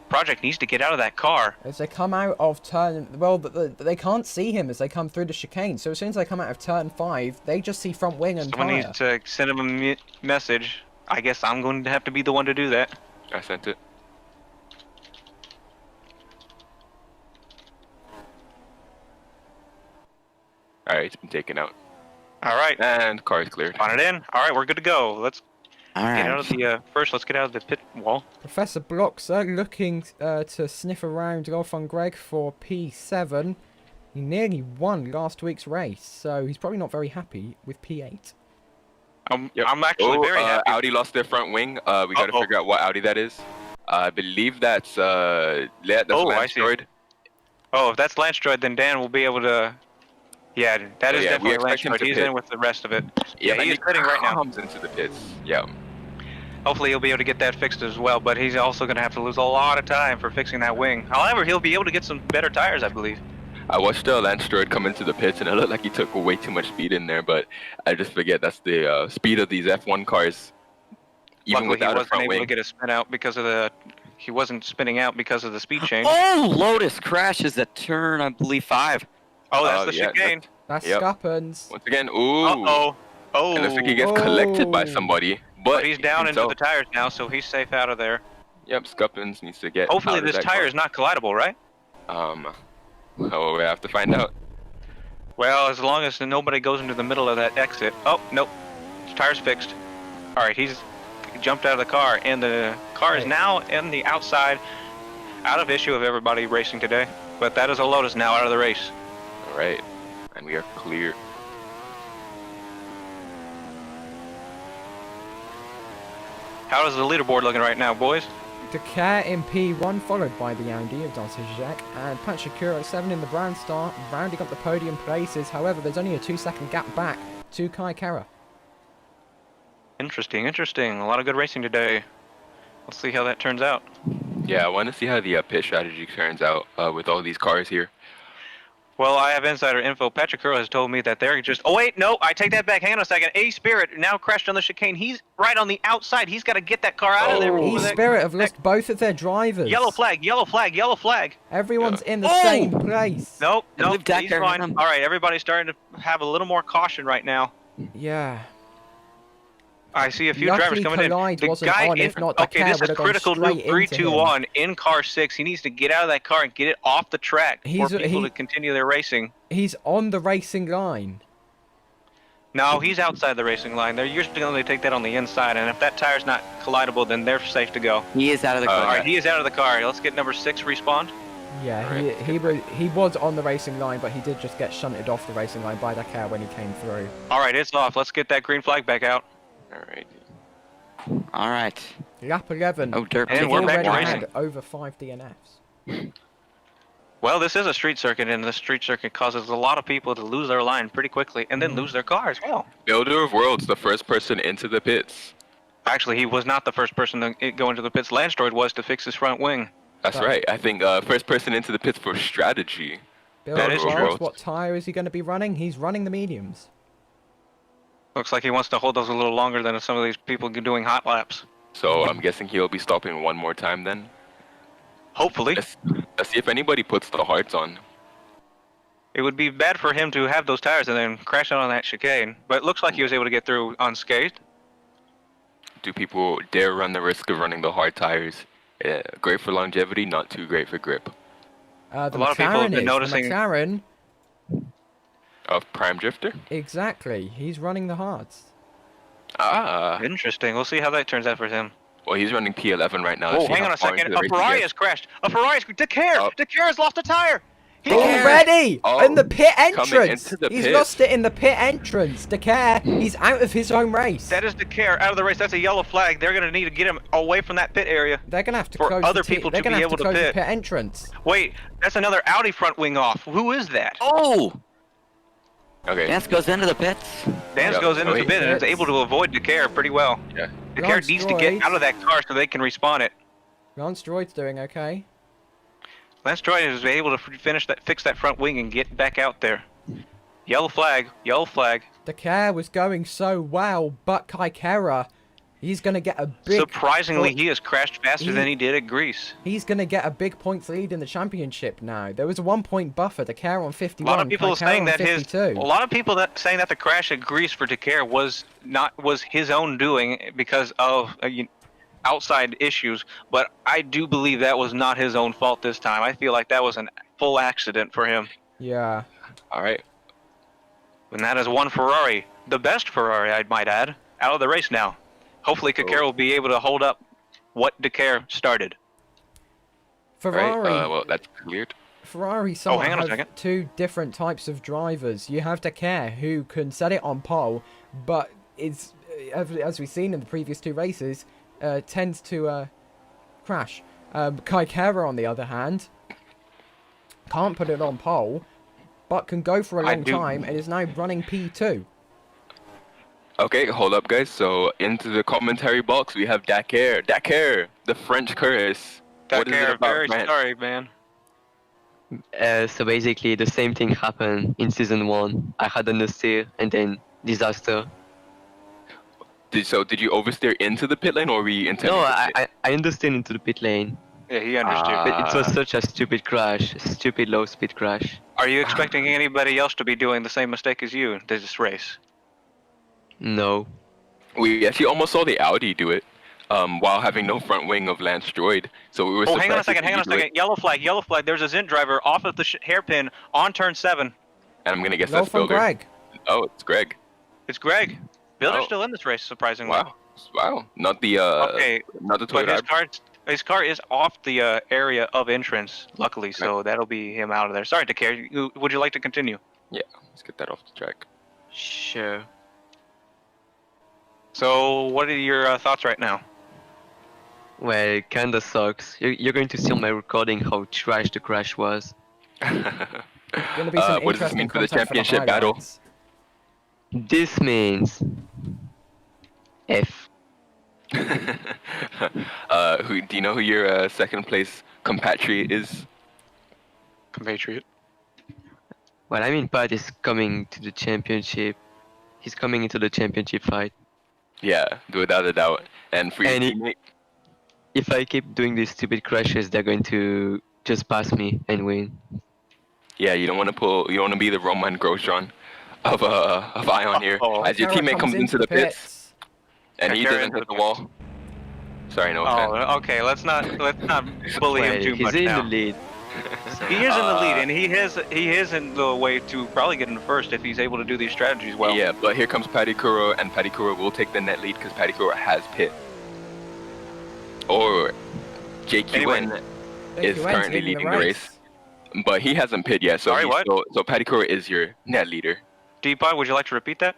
Speaker 2: Project needs to get out of that car.
Speaker 3: As they come out of turn, well, they can't see him as they come through the chicane. So as soon as they come out of turn 5, they just see front wing and
Speaker 2: Someone
Speaker 3: tire.
Speaker 2: needs to send him a message. I guess I'm going to have to be the one to do that.
Speaker 1: I sent it. Alright, it's been taken out.
Speaker 2: All right,
Speaker 1: And car is cleared.
Speaker 2: on it in. All right, we're good to go. Let's
Speaker 4: All
Speaker 2: get out
Speaker 4: right.
Speaker 2: of the let's get out of the pit wall.
Speaker 3: Professor Bloxer looking to sniff around Golfon Greg for P7. He nearly won last week's race, so he's probably not very happy with P8.
Speaker 1: Yep.
Speaker 2: I'm actually very happy.
Speaker 1: Audi lost their front wing. We gotta figure out what Audi that is. I believe that's
Speaker 2: I see.
Speaker 1: Landstroid.
Speaker 2: Oh, if that's Landstroid, then Dan will be able to. Yeah, that is
Speaker 1: yeah, we
Speaker 2: definitely
Speaker 1: expect him
Speaker 2: Landstroid.
Speaker 1: to
Speaker 2: He's
Speaker 1: pit.
Speaker 2: in with the rest of it.
Speaker 1: Yeah,
Speaker 2: he
Speaker 1: and
Speaker 2: is pitting right now.
Speaker 1: comes into the pits. Yeah.
Speaker 2: Hopefully he'll be able to get that fixed as well, but he's also going to have to lose a lot of time for fixing that wing. However, he'll be able to get some better tires, I believe.
Speaker 1: I watched Landstroid come into the pits, and it looked like he took way too much speed in there. But I just forget that's the speed of these F1 cars, even
Speaker 2: Luckily, he
Speaker 1: without a
Speaker 2: wasn't
Speaker 1: front
Speaker 2: able to
Speaker 1: wing.
Speaker 2: get a spin out because of the. He wasn't spinning out because of the speed change.
Speaker 4: Oh, Lotus crashes at turn, I believe, 5.
Speaker 2: Oh, that's the
Speaker 1: yeah,
Speaker 2: chicane.
Speaker 3: That's
Speaker 1: Yep.
Speaker 3: Scuppens.
Speaker 1: Once again, ooh.
Speaker 2: Uh-oh. Oh.
Speaker 1: It looks like he gets collected by
Speaker 3: Oh.
Speaker 1: somebody,
Speaker 2: But
Speaker 1: but
Speaker 2: he's down into
Speaker 1: himself.
Speaker 2: the tires now, so he's safe out of there.
Speaker 1: Yep, Scuppens needs to get.
Speaker 2: Hopefully
Speaker 1: out of
Speaker 2: this
Speaker 1: that
Speaker 2: tire
Speaker 1: car.
Speaker 2: is not collidable, right?
Speaker 1: Well, we have to find out.
Speaker 2: Well, as long as nobody goes into the middle of that exit. Oh, nope. His tire's fixed. All right, he's jumped out of the car, and the car is
Speaker 3: Right.
Speaker 2: now in the outside, out of issue of everybody racing today. But that is a Lotus now out of the race.
Speaker 1: All right, and we are clear.
Speaker 2: How is the leaderboard looking right now, boys?
Speaker 3: Decare in P1, followed by the Audi of Drs Zones, and Panchakura at 7 in the Brown Star, rounding up the podium places. However, there's only a 2-second gap back to Kai Kara.
Speaker 2: Interesting, interesting. A lot of good racing today. Let's see how that turns out.
Speaker 1: Yeah, I want to see how the pit strategy turns out with all these cars here.
Speaker 2: Well, I have insider info. Patrick Curl has told me that they're just... Oh, wait, no, I take that back. Hang on a second. A-Spirit now crashed on the chicane. He's right on the outside. He's got to get that car out of there.
Speaker 1: Oh.
Speaker 2: before that-
Speaker 3: E-Spirit have lost both of their drivers.
Speaker 2: Yellow flag, yellow flag, yellow flag.
Speaker 3: Everyone's in the
Speaker 2: Oh!
Speaker 3: same place.
Speaker 2: Nope,
Speaker 4: I
Speaker 2: nope,
Speaker 4: believe Dak
Speaker 2: he's
Speaker 4: there
Speaker 2: fine.
Speaker 4: hit him.
Speaker 2: All right, everybody's starting to have a little more caution right now.
Speaker 3: Yeah.
Speaker 2: I see a few
Speaker 3: Luckily,
Speaker 2: drivers coming
Speaker 3: Collide
Speaker 2: in.
Speaker 3: wasn't on, if not, the
Speaker 2: okay,
Speaker 3: car
Speaker 2: this is
Speaker 3: would have gone
Speaker 2: critical to
Speaker 3: straight into him.
Speaker 2: 3-2-1 in car 6. He needs to get out of that car and get it off the track for people to continue their racing.
Speaker 3: He's on the racing line.
Speaker 2: No, he's outside the racing line. They're usually going to take that on the inside, and if that tire's not collidable, then they're safe to go.
Speaker 4: He is out of the car.
Speaker 2: All right, he is out of the car. Let's get number 6 respawned.
Speaker 3: Yeah,
Speaker 1: Right.
Speaker 3: he was on the racing line, but he did just get shunted off the racing line by the car when he came through.
Speaker 2: All right, it's off. Let's get that green flag back out.
Speaker 1: Alright.
Speaker 4: All right.
Speaker 3: Lap 11.
Speaker 4: Oh, dirt.
Speaker 2: And
Speaker 3: He's
Speaker 2: we're back to
Speaker 3: already
Speaker 2: racing.
Speaker 3: had over 5 DNFs.
Speaker 2: Well, this is a street circuit, and the street circuit causes a lot of people to lose their line pretty quickly and then lose their car as well.
Speaker 1: Builder of Worlds, the first person into the pits.
Speaker 2: Actually, he was not the first person to go into the pits. Landstroid was to fix his front wing.
Speaker 1: That's right. I think first person into the pits for strategy.
Speaker 3: Bill
Speaker 2: That is
Speaker 3: Ross,
Speaker 1: true.
Speaker 3: what tyre is he going to be running? He's running the mediums.
Speaker 2: Looks like he wants to hold those a little longer than some of these people doing hot laps.
Speaker 1: So I'm guessing he'll be stopping one more time then.
Speaker 2: Hopefully.
Speaker 1: Let's see if anybody puts the hearts on.
Speaker 2: It would be bad for him to have those tires and then crash out on that chicane, but it looks like he was able to get through unscathed.
Speaker 1: Do people dare run the risk of running the hard tires? Great for longevity, not too great for grip.
Speaker 3: The
Speaker 2: A lot of people have been
Speaker 3: McLaren
Speaker 2: noticing-
Speaker 3: The McLaren,
Speaker 1: Of Prime Drifter?
Speaker 3: exactly. He's running the hards.
Speaker 1: Ah.
Speaker 2: Interesting. We'll see how that turns out for him.
Speaker 1: Well, he's running P11 right now.
Speaker 2: Oh,
Speaker 1: Let's see
Speaker 2: hang
Speaker 1: how
Speaker 2: on a
Speaker 1: far
Speaker 2: second.
Speaker 1: into the
Speaker 2: A
Speaker 1: race he
Speaker 2: Ferrari
Speaker 1: gets.
Speaker 2: has crashed. A Ferrari's... Decare!
Speaker 1: Oh.
Speaker 2: Decare has lost a tire!
Speaker 3: Already!
Speaker 1: Oh,
Speaker 3: in the pit
Speaker 1: coming
Speaker 3: entrance!
Speaker 1: into the
Speaker 3: He's
Speaker 1: pit.
Speaker 3: lost it in the pit entrance. Decare, he's out of his own race.
Speaker 2: That is Decare out of the race. That's a yellow flag. They're going to need to get him away from that pit area.
Speaker 3: They're going to have to
Speaker 2: for
Speaker 3: close
Speaker 2: other
Speaker 3: the
Speaker 2: people
Speaker 3: they're
Speaker 2: to
Speaker 3: gonna
Speaker 2: be
Speaker 3: have
Speaker 2: able to
Speaker 3: close
Speaker 2: pit.
Speaker 3: the pit entrance.
Speaker 2: Wait, that's another Audi front wing off. Who is that?
Speaker 4: Oh!
Speaker 1: Okay.
Speaker 4: Dance goes into the pits.
Speaker 2: Dance
Speaker 1: Yeah,
Speaker 2: goes into the
Speaker 1: wait.
Speaker 2: pit and is able to avoid Decare pretty well.
Speaker 1: Yeah.
Speaker 2: Decare
Speaker 3: Lance
Speaker 2: needs to get
Speaker 3: Droid.
Speaker 2: out of that car so they can respawn it.
Speaker 3: Lance Droid's doing okay.
Speaker 2: Lance Droid is able to fix that front wing and get back out there. Yellow flag, yellow flag.
Speaker 3: Decare was going so well, but Kaikera, he's going to get a big...
Speaker 2: Surprisingly, he has crashed faster than he did at Greece.
Speaker 3: He's going to get a big points lead in the championship now. There was a 1 point buffer. Decare on 51.
Speaker 2: A lot of people
Speaker 3: Kaikera
Speaker 2: saying
Speaker 3: on
Speaker 2: that
Speaker 3: 52.
Speaker 2: saying that the crash at Greece for Decare was his own doing because of outside issues, but I do believe that was not his own fault this time. I feel like that was a full accident for him.
Speaker 3: Yeah.
Speaker 1: All right.
Speaker 2: And that is one Ferrari, the best Ferrari, I might add, out of the race now. Hopefully, Kakar will be able to hold up what Decare started.
Speaker 3: Ferrari.
Speaker 1: Right. Well, that's cleared.
Speaker 3: Ferrari somewhat
Speaker 2: hang on a
Speaker 3: have
Speaker 2: second.
Speaker 3: two different types of drivers. You have Decare, who can set it on pole, but is, as we've seen in the previous two races, tends to crash. Kaikera, on the other hand, can't put it on pole, but can go for a long time and is now running P2.
Speaker 1: Okay, hold up, guys. So into the commentary box, we have Dakar. Dakar, the French curse. What is it
Speaker 2: Dakar,
Speaker 1: about
Speaker 2: very
Speaker 1: France?
Speaker 2: sorry, man.
Speaker 5: So basically, the same thing happened in season 1. I had an oversteer and then disaster.
Speaker 1: Did you oversteer into the pit lane or were you intending
Speaker 5: No,
Speaker 1: to pit?
Speaker 5: I understand into the pit lane,
Speaker 2: Yeah, he understood.
Speaker 5: but it was such a stupid crash, stupid low speed crash.
Speaker 2: Are you expecting anybody else to be doing the same mistake as you this race?
Speaker 5: No.
Speaker 1: We actually almost saw the Audi do it while having no front wing of Lance Droid. So we were
Speaker 2: Oh, hang on a
Speaker 1: surprised to
Speaker 2: second,
Speaker 1: see
Speaker 2: hang on a
Speaker 1: you do it.
Speaker 2: second. Yellow flag, yellow flag. There's a Zint driver off of the hairpin on turn 7.
Speaker 1: And I'm going to guess
Speaker 3: Low
Speaker 1: that's
Speaker 3: from
Speaker 1: Builder.
Speaker 3: Greg.
Speaker 1: Oh, it's Greg.
Speaker 2: It's Greg. Builder's
Speaker 1: Oh.
Speaker 2: still in this race, surprisingly.
Speaker 1: Wow. Wow. Not the
Speaker 2: Okay,
Speaker 1: not the
Speaker 2: but
Speaker 1: Toyota.
Speaker 2: his car is off the area of entrance, luckily, so that'll be him out of there. Sorry, Decare. Would you like to continue?
Speaker 1: Yeah, let's get that off the track.
Speaker 5: Sure.
Speaker 2: So, what are your thoughts right now?
Speaker 5: Well, it kinda sucks. You're going to see on my recording how trash the crash was.
Speaker 3: Going to be some
Speaker 1: what does this
Speaker 3: interesting
Speaker 1: mean for the
Speaker 3: content
Speaker 1: championship battle?
Speaker 3: highlights.
Speaker 5: This means F.
Speaker 1: Who do you know who your second place compatriot is?
Speaker 2: Compatriot.
Speaker 5: Well, I mean, Pat is coming to the championship. He's coming into the championship fight.
Speaker 1: Yeah, without a doubt. And for your
Speaker 5: And
Speaker 1: teammate,
Speaker 5: If I keep doing these stupid crashes, they're going to just pass me and win.
Speaker 1: yeah, you don't want to be the Roman Grosjean of Ion here.
Speaker 2: Oh.
Speaker 1: As your
Speaker 3: Kara
Speaker 1: teammate comes into the pits, And he
Speaker 2: Kakera
Speaker 1: doesn't
Speaker 2: into
Speaker 1: hit the
Speaker 2: the
Speaker 1: wall. Sorry, no offense.
Speaker 2: Oh, okay. Let's not bully him
Speaker 5: Wait,
Speaker 2: too
Speaker 5: he's
Speaker 2: much
Speaker 5: in
Speaker 2: now.
Speaker 5: the lead.
Speaker 2: He is in the lead, and he is in the way to probably get in first if he's able to do these strategies well.
Speaker 1: Yeah, but here comes Patty Kuro, and Patty Kuro will take the net lead because Patty Kuro has pit. Or JQN is
Speaker 3: JQN's
Speaker 1: currently leading the race, but he hasn't pit yet, so
Speaker 2: Sorry, what?
Speaker 1: so Patty Kuro is your net leader.
Speaker 2: Deepak, would you like to repeat that?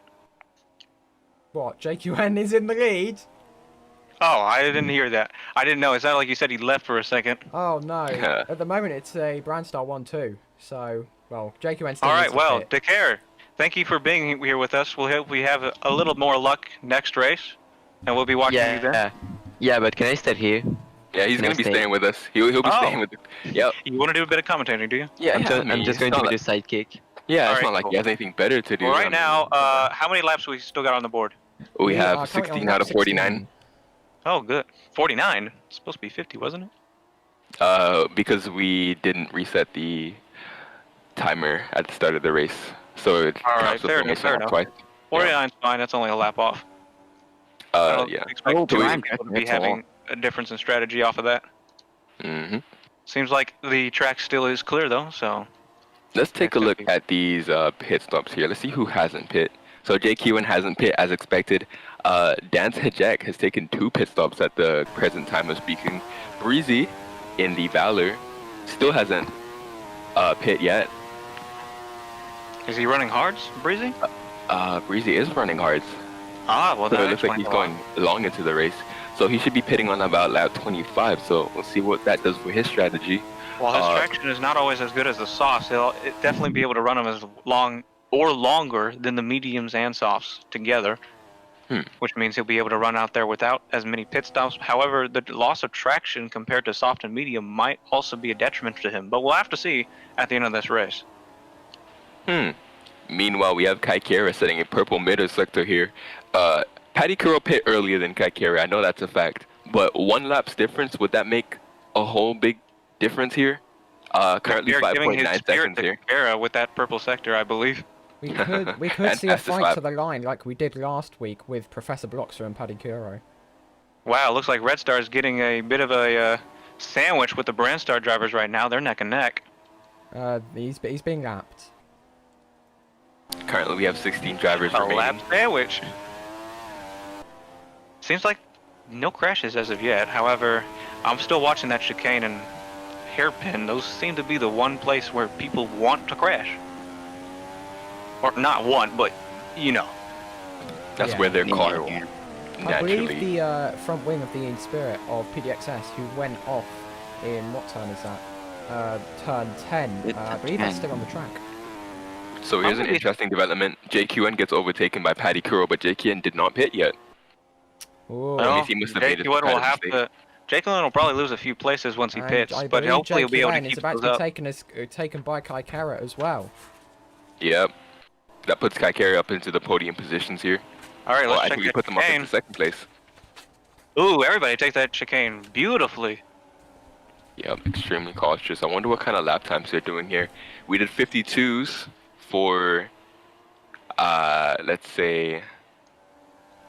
Speaker 3: What? JQN is in the lead?
Speaker 2: Oh, I didn't hear that. I didn't know. It sounded like you said he left for a second.
Speaker 3: Oh no. At the moment it's a Brandstar 1-2. So, well, JQN still
Speaker 2: All
Speaker 3: needs
Speaker 2: right,
Speaker 3: to
Speaker 2: well,
Speaker 3: pit.
Speaker 2: Dakar, thank you for being here with us. We'll hope we have a little more luck next race, and we'll be watching you then.
Speaker 5: Yeah, but can I stay here?
Speaker 1: Yeah, he's
Speaker 5: Can I
Speaker 1: gonna be
Speaker 5: stay?
Speaker 1: staying with us. He'll be
Speaker 2: Oh.
Speaker 1: staying with. Yep.
Speaker 2: You want to do a bit of commentating, do you?
Speaker 1: Yeah,
Speaker 5: I'm just going to be the sidekick.
Speaker 1: Yeah, it's
Speaker 2: Alright,
Speaker 1: not like
Speaker 2: cool.
Speaker 1: he has anything better to do.
Speaker 2: Well,
Speaker 1: I
Speaker 2: right
Speaker 1: mean,
Speaker 2: now, how many laps we still got on the board?
Speaker 1: we
Speaker 3: We are
Speaker 1: have
Speaker 3: currently on
Speaker 1: 16
Speaker 3: lap
Speaker 1: out of 49.
Speaker 3: 16.
Speaker 2: Oh, good. 49. It's supposed to be 50, wasn't it?
Speaker 1: Because we didn't reset the timer at the start of the race, so it
Speaker 2: All right,
Speaker 1: counts the
Speaker 2: fair enough,
Speaker 1: formation
Speaker 2: fair
Speaker 1: off
Speaker 2: enough.
Speaker 1: twice.
Speaker 2: 49's fine. That's only a lap off. I don't
Speaker 1: Yeah.
Speaker 2: expect
Speaker 4: Oh,
Speaker 2: too
Speaker 4: but
Speaker 2: many
Speaker 4: I'm
Speaker 2: people to
Speaker 4: checking
Speaker 2: be
Speaker 4: it all.
Speaker 2: having a difference in strategy off of that.
Speaker 1: hmm
Speaker 2: Seems like the track still is clear, though, so...
Speaker 1: Let's take a
Speaker 2: That
Speaker 1: look
Speaker 2: could be-
Speaker 1: at these pit stops here. Let's see who hasn't pit. So JQN hasn't pit as expected. Dance Hajek has taken 2 pit stops at the present time of speaking. Breezy in the Valor still hasn't pit yet.
Speaker 2: Is he running hards, Breezy?
Speaker 1: Breezy is running hards.
Speaker 2: Ah, well,
Speaker 1: So
Speaker 2: that
Speaker 1: it looks like he's going long into the race. So he should be pitting on about lap 25. So we'll see what that does for his strategy.
Speaker 2: While his traction is not always as good as the softs, he'll definitely be able to run them as long or longer than the mediums and softs together. Which means he'll be able to run out there without as many pit stops. However, the loss of traction compared to soft and medium might also be a detriment to him. But we'll have to see at the end of this race.
Speaker 1: Meanwhile, we have Kaikera setting a purple middle sector here. Patty Kuro pit earlier than Kaikera. I know that's a fact. But 1 lap's difference, would that make a whole big difference here? Currently
Speaker 2: They're giving his
Speaker 1: 5.9
Speaker 2: spirit
Speaker 1: seconds
Speaker 2: to
Speaker 1: here.
Speaker 2: Kara with that purple sector, I believe.
Speaker 3: We could
Speaker 1: And
Speaker 3: see a
Speaker 1: fastest
Speaker 3: fight
Speaker 1: lap.
Speaker 3: to the line like we did last week with Professor Bloxer and Paddy Kuro.
Speaker 2: Wow, looks like Red Star is getting a bit of a sandwich with the Brandstar drivers right now. They're neck and neck.
Speaker 3: He's being lapped.
Speaker 1: Currently, we have 16 drivers
Speaker 2: A
Speaker 1: remaining.
Speaker 2: lap sandwich. Seems like no crashes as of yet. However, I'm still watching that chicane and hairpin. Those seem to be the one place where people want to crash. Or not want, but you know.
Speaker 1: That's
Speaker 3: Yeah.
Speaker 1: where their car will
Speaker 4: Yeah.
Speaker 3: I believe
Speaker 1: naturally.
Speaker 3: the front wing of the Spirit of PDXS, who went off in, what turn is that? Turn 10.
Speaker 4: It's
Speaker 3: I believe that's
Speaker 4: 10.
Speaker 3: still on the track.
Speaker 1: So here's an interesting development. JQN gets overtaken by Patty Kuro, but JQN did not pit yet.
Speaker 3: Ooh.
Speaker 1: That means he must have made
Speaker 2: JQ1
Speaker 1: kind
Speaker 2: will
Speaker 1: of
Speaker 2: have
Speaker 1: mistake.
Speaker 2: to. JQ1 will probably lose a few places once he
Speaker 3: And
Speaker 2: pits,
Speaker 3: I
Speaker 2: but
Speaker 3: believe
Speaker 2: hopefully he'll be able to
Speaker 3: JQN is
Speaker 2: keep
Speaker 3: about
Speaker 2: those
Speaker 3: to
Speaker 2: up.
Speaker 3: be taken by Kaikara as well.
Speaker 1: Yep. That puts Kaikari up into the podium positions here.
Speaker 2: All right,
Speaker 1: Well,
Speaker 2: let's check
Speaker 1: actually
Speaker 2: that
Speaker 1: put them up
Speaker 2: chicane.
Speaker 1: into second place.
Speaker 2: Ooh, everybody takes that chicane beautifully.
Speaker 1: Yep, extremely cautious. I wonder what kind of lap times they're doing here. We did 52s for, let's say,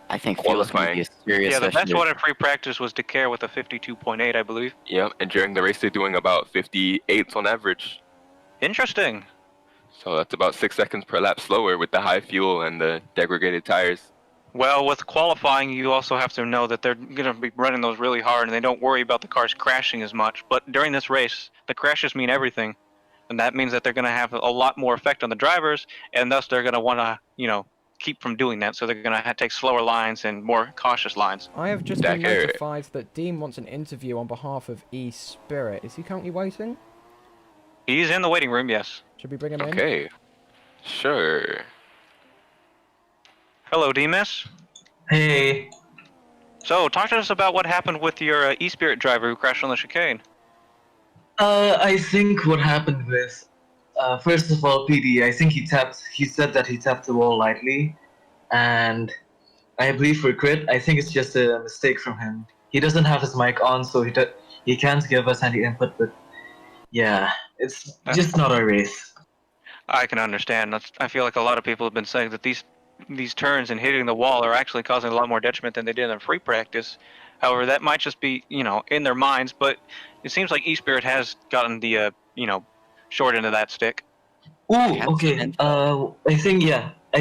Speaker 4: I think fuel's going to be a serious
Speaker 2: Yeah, the best
Speaker 4: issue.
Speaker 2: one in free practice was Decare with a 52.8, I believe.
Speaker 1: yep, and during the race they're doing about 58s on average.
Speaker 2: Interesting.
Speaker 1: So that's about 6 seconds per lap slower with the high fuel and the degraded tires.
Speaker 2: Well, with qualifying, you also have to know that they're going to be running those really hard, and they don't worry about the cars crashing as much. But during this race, the crashes mean everything, and that means that they're going to have a lot more effect on the drivers, and thus they're going to want to, keep from doing that. So they're going to take slower lines and more cautious lines.
Speaker 3: I have just been
Speaker 1: Dakar.
Speaker 3: notified that Dean wants an interview on behalf of E-Spirit. Is he currently waiting?
Speaker 2: He's in the waiting room, yes.
Speaker 3: Should we bring him in?
Speaker 1: Okay, sure.
Speaker 2: Hello, Demas.
Speaker 6: Hey,
Speaker 2: So, talk to us about what happened with your E-Spirit driver who crashed on the chicane.
Speaker 6: I think what happened was, first of all, PD, I think he said that he tapped the wall lightly, and I believe for crit, I think it's just a mistake from him. He doesn't have his mic on, so he can't give us any input, but yeah, it's just not a race.
Speaker 2: I can understand. I feel like a lot of people have been saying that these these turns and hitting the wall are actually causing a lot more detriment than they did in free practice. However, that might just be, in their minds, but it seems like E-Spirit has gotten the, short end of that stick.
Speaker 6: Ooh, okay. I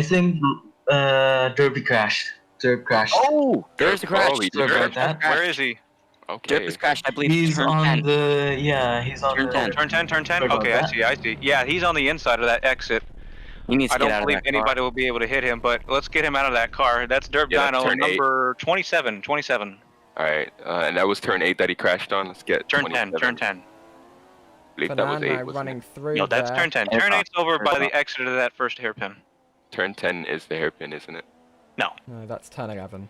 Speaker 6: think Derby crashed. Derb crashed.
Speaker 4: Oh, there's a crash.
Speaker 1: he
Speaker 6: Sorry
Speaker 1: did.
Speaker 6: about that.
Speaker 2: Where is he?
Speaker 1: Okay.
Speaker 4: Derp is crashed, I believe.
Speaker 6: He's
Speaker 4: turn
Speaker 6: on
Speaker 4: 10.
Speaker 6: he's on
Speaker 4: Turn
Speaker 6: the
Speaker 4: 10.
Speaker 2: Turn 10, turn 10?
Speaker 6: Sorry about
Speaker 2: Okay,
Speaker 6: that.
Speaker 2: I see. Yeah, he's on the inside of that exit.
Speaker 4: He needs
Speaker 2: I
Speaker 4: to get
Speaker 2: don't
Speaker 4: out of
Speaker 2: believe
Speaker 4: that car.
Speaker 2: anybody will be able to hit him, but let's get him out of that car. That's Derp
Speaker 1: Yeah, that's
Speaker 2: Dino,
Speaker 1: turn 8.
Speaker 2: number 27. 27.
Speaker 1: All right, and that was turn 8 that he crashed on. Let's get
Speaker 2: Turn
Speaker 1: 27.
Speaker 2: 10, turn 10.
Speaker 1: I believe that was 8,
Speaker 3: Banana
Speaker 1: wasn't
Speaker 3: running
Speaker 1: it?
Speaker 3: through
Speaker 2: No, that's
Speaker 3: there.
Speaker 2: turn 10.
Speaker 4: Turn
Speaker 2: Turn
Speaker 4: off.
Speaker 2: 8's over
Speaker 4: Turn
Speaker 2: by
Speaker 4: off.
Speaker 2: the exit of that first hairpin.
Speaker 1: Turn 10 is the hairpin, isn't it?
Speaker 2: No.
Speaker 3: No, that's turn 11.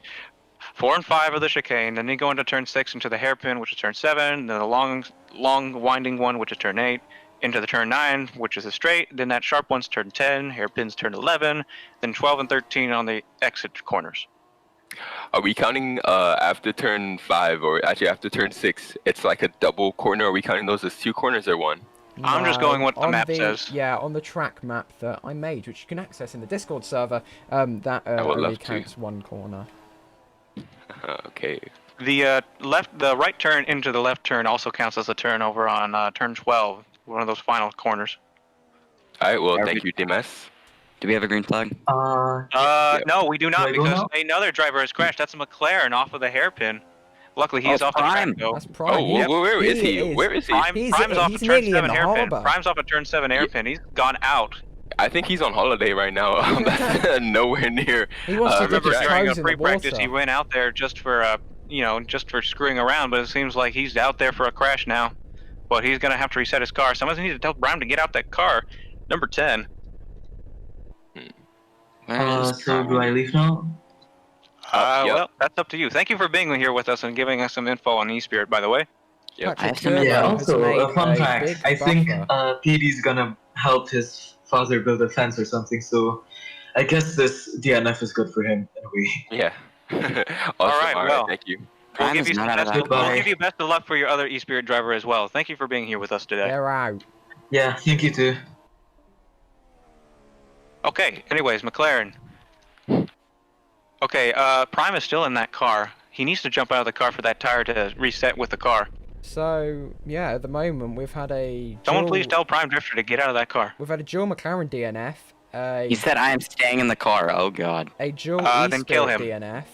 Speaker 2: 4 and 5 are the chicane. Then you go into turn 6 into the hairpin, which is turn 7. Then the long winding one, which is turn 8. Into the turn 9, which is a straight. Then that sharp one's turn 10. Hairpin's turn 11. Then 12 and 13 on the exit corners.
Speaker 1: Are we counting after turn 5 or actually after turn 6? It's like a double corner. Are we counting those as 2 corners or 1?
Speaker 2: I'm just going what the
Speaker 3: on
Speaker 2: map says.
Speaker 3: Yeah, on the track map that I made, which you can access in the Discord server, that
Speaker 1: I would
Speaker 3: only
Speaker 1: love to.
Speaker 3: counts 1 corner.
Speaker 1: Okay.
Speaker 2: The right turn into the left turn also counts as a turn over on turn 12, one of those final corners.
Speaker 1: All right. Well,
Speaker 4: Are
Speaker 1: thank
Speaker 4: we-
Speaker 1: you, Dimas.
Speaker 4: Do we have a green flag?
Speaker 2: No, we do not,
Speaker 6: Do I go
Speaker 2: because
Speaker 6: now?
Speaker 2: another driver has crashed. That's a McLaren off of the hairpin. Luckily, he's
Speaker 4: Oh,
Speaker 2: off the
Speaker 4: Prime.
Speaker 2: track, though.
Speaker 3: That's Prime.
Speaker 1: Oh,
Speaker 3: He-
Speaker 1: where is he?
Speaker 3: is-
Speaker 1: Where is he?
Speaker 3: He's
Speaker 2: Prime's off
Speaker 3: he's
Speaker 2: of turn
Speaker 3: nearly in
Speaker 2: 7
Speaker 3: the
Speaker 2: hairpin.
Speaker 3: harbour.
Speaker 2: Prime's off of turn 7 hairpin. He's gone out.
Speaker 1: I think he's on holiday right now. That's nowhere near.
Speaker 3: He wants
Speaker 2: I
Speaker 3: to dip
Speaker 2: remember
Speaker 3: his
Speaker 2: during a
Speaker 3: toes in the
Speaker 2: pre-practice,
Speaker 3: water.
Speaker 2: he went out there just for, just for screwing around, but it seems like he's out there for a crash now. But he's going to have to reset his car. Someone needs to tell Brown to get out that car. Number 10.
Speaker 4: Where is
Speaker 6: So do I leave now?
Speaker 1: Yep.
Speaker 2: Well, that's up to you. Thank you for being here with us and giving us some info on E-Spirit, by the way.
Speaker 1: Yep.
Speaker 3: Patrick
Speaker 4: I have some-
Speaker 3: Gerber
Speaker 6: Yeah.
Speaker 3: has
Speaker 6: Also,
Speaker 3: made
Speaker 6: a fun
Speaker 3: a
Speaker 6: fact.
Speaker 3: big
Speaker 6: I think
Speaker 3: buffer.
Speaker 6: PD's gonna help his father build a fence or something. So, I guess this DNF is good for him in a way.
Speaker 1: Yeah. Awesome.
Speaker 2: All right, well.
Speaker 1: Thank you.
Speaker 2: We'll
Speaker 4: Prime
Speaker 2: give,
Speaker 4: is
Speaker 2: you some
Speaker 4: not out of
Speaker 2: best,
Speaker 4: that.
Speaker 2: we'll
Speaker 6: Goodbye.
Speaker 2: give you best of luck for your other E-Spirit driver as well. Thank you for being here with us today.
Speaker 3: They're out.
Speaker 6: Yeah, thank you too.
Speaker 2: Okay, anyways, McLaren. Okay, Prime is still in that car. He needs to jump out of the car for that tire to reset with the car.
Speaker 3: So yeah, at the moment we've had a
Speaker 2: Someone
Speaker 3: dual-
Speaker 2: please tell Prime Drifter to get out of that car.
Speaker 3: We've had a dual McLaren DNF,
Speaker 4: He said I am staying in the car. Oh god.
Speaker 3: a dual
Speaker 2: Then kill
Speaker 3: E-Spirit
Speaker 2: him.
Speaker 3: DNF,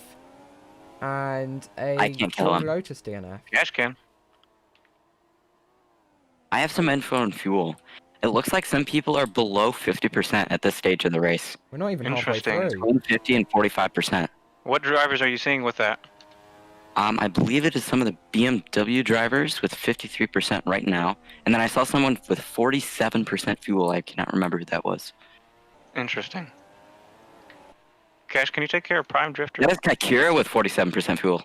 Speaker 3: and a
Speaker 4: I can't kill
Speaker 3: dual
Speaker 4: him.
Speaker 3: Lotus DNF.
Speaker 2: Cash can.
Speaker 4: I have some info on fuel. It looks like some people are below 50% at this stage of the race.
Speaker 3: We're not even halfway
Speaker 2: Interesting.
Speaker 3: through.
Speaker 4: Between 50 and 45%.
Speaker 2: What drivers are you seeing with that?
Speaker 4: I believe it is some of the BMW drivers with 53% right now. And then I saw someone with 47% fuel. I cannot remember who that was.
Speaker 2: Interesting. Cash, can you take care of Prime Drifter?
Speaker 4: That is Kaikira with 47% fuel.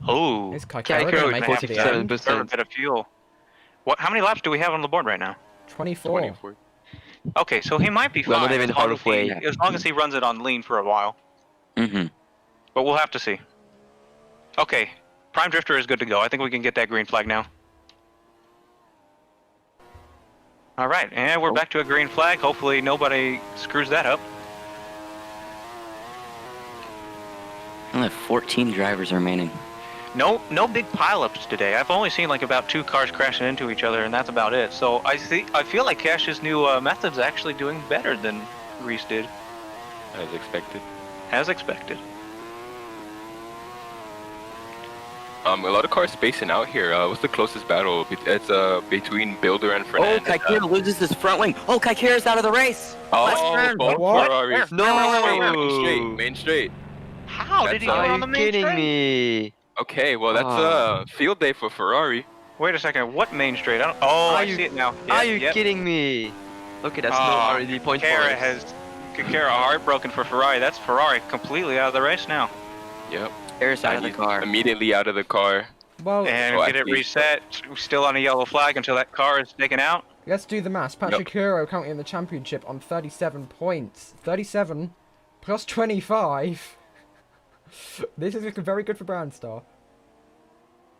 Speaker 2: Oh,
Speaker 3: Is Kaikara
Speaker 5: Kaikara
Speaker 3: gonna
Speaker 5: with
Speaker 3: make it to the end?
Speaker 5: 47%.
Speaker 2: fair bit of fuel. What? How many laps do we have on the board right now?
Speaker 3: 24.
Speaker 1: 24.
Speaker 2: Okay, so he might be
Speaker 5: We're
Speaker 2: fine
Speaker 5: not even
Speaker 2: as long as
Speaker 5: halfway.
Speaker 2: as long as he runs it on lean for a while.
Speaker 4: Mm-hmm.
Speaker 2: But we'll have to see. Okay, Prime Drifter is good to go. I think we can get that green flag now. All right, and we're back to a green flag. Hopefully nobody screws that up.
Speaker 4: I only have 14 drivers remaining.
Speaker 2: No big pileups today. I've only seen like about 2 cars crashing into each other, and that's about it. So I feel like Cash's new method's actually doing better than Reese did,
Speaker 1: As expected.
Speaker 2: as expected.
Speaker 1: A lot of cars spacing out here. What's the closest battle? It's between Builder and
Speaker 4: Oh,
Speaker 1: Fernandez.
Speaker 4: Kaikira loses his front wing. Oh, Kaikira's out of the race. Last turn.
Speaker 1: both
Speaker 3: What?
Speaker 1: Ferraris.
Speaker 5: No!
Speaker 1: Main straight.
Speaker 2: How did he
Speaker 1: That's,
Speaker 2: go
Speaker 5: Are
Speaker 2: on the
Speaker 5: you
Speaker 2: main
Speaker 5: kidding
Speaker 2: straight?
Speaker 5: me?
Speaker 1: Okay, well that's
Speaker 5: Ah.
Speaker 1: field day for Ferrari.
Speaker 2: Wait a second. What main straight? I don't. Oh,
Speaker 5: Are
Speaker 2: I
Speaker 5: you-
Speaker 2: see it now.
Speaker 5: Are
Speaker 2: Yep,
Speaker 5: you
Speaker 2: yep.
Speaker 5: kidding me? Okay, that's
Speaker 2: Oh,
Speaker 5: no already point for
Speaker 2: Kara
Speaker 5: us.
Speaker 2: Kara heartbroken for Ferrari. That's Ferrari completely out of the race now.
Speaker 1: Yep.
Speaker 4: Kaikira's out of the
Speaker 1: He's
Speaker 4: car.
Speaker 1: Immediately out of the car.
Speaker 3: Well,
Speaker 2: And
Speaker 1: Oh,
Speaker 2: get it
Speaker 1: actually-
Speaker 2: reset. Still on a yellow flag until that car is taken out.
Speaker 3: let's do the maths. Patrick Hero currently in the championship on 37 points. 37 plus 25. This is looking very good for Brownstar.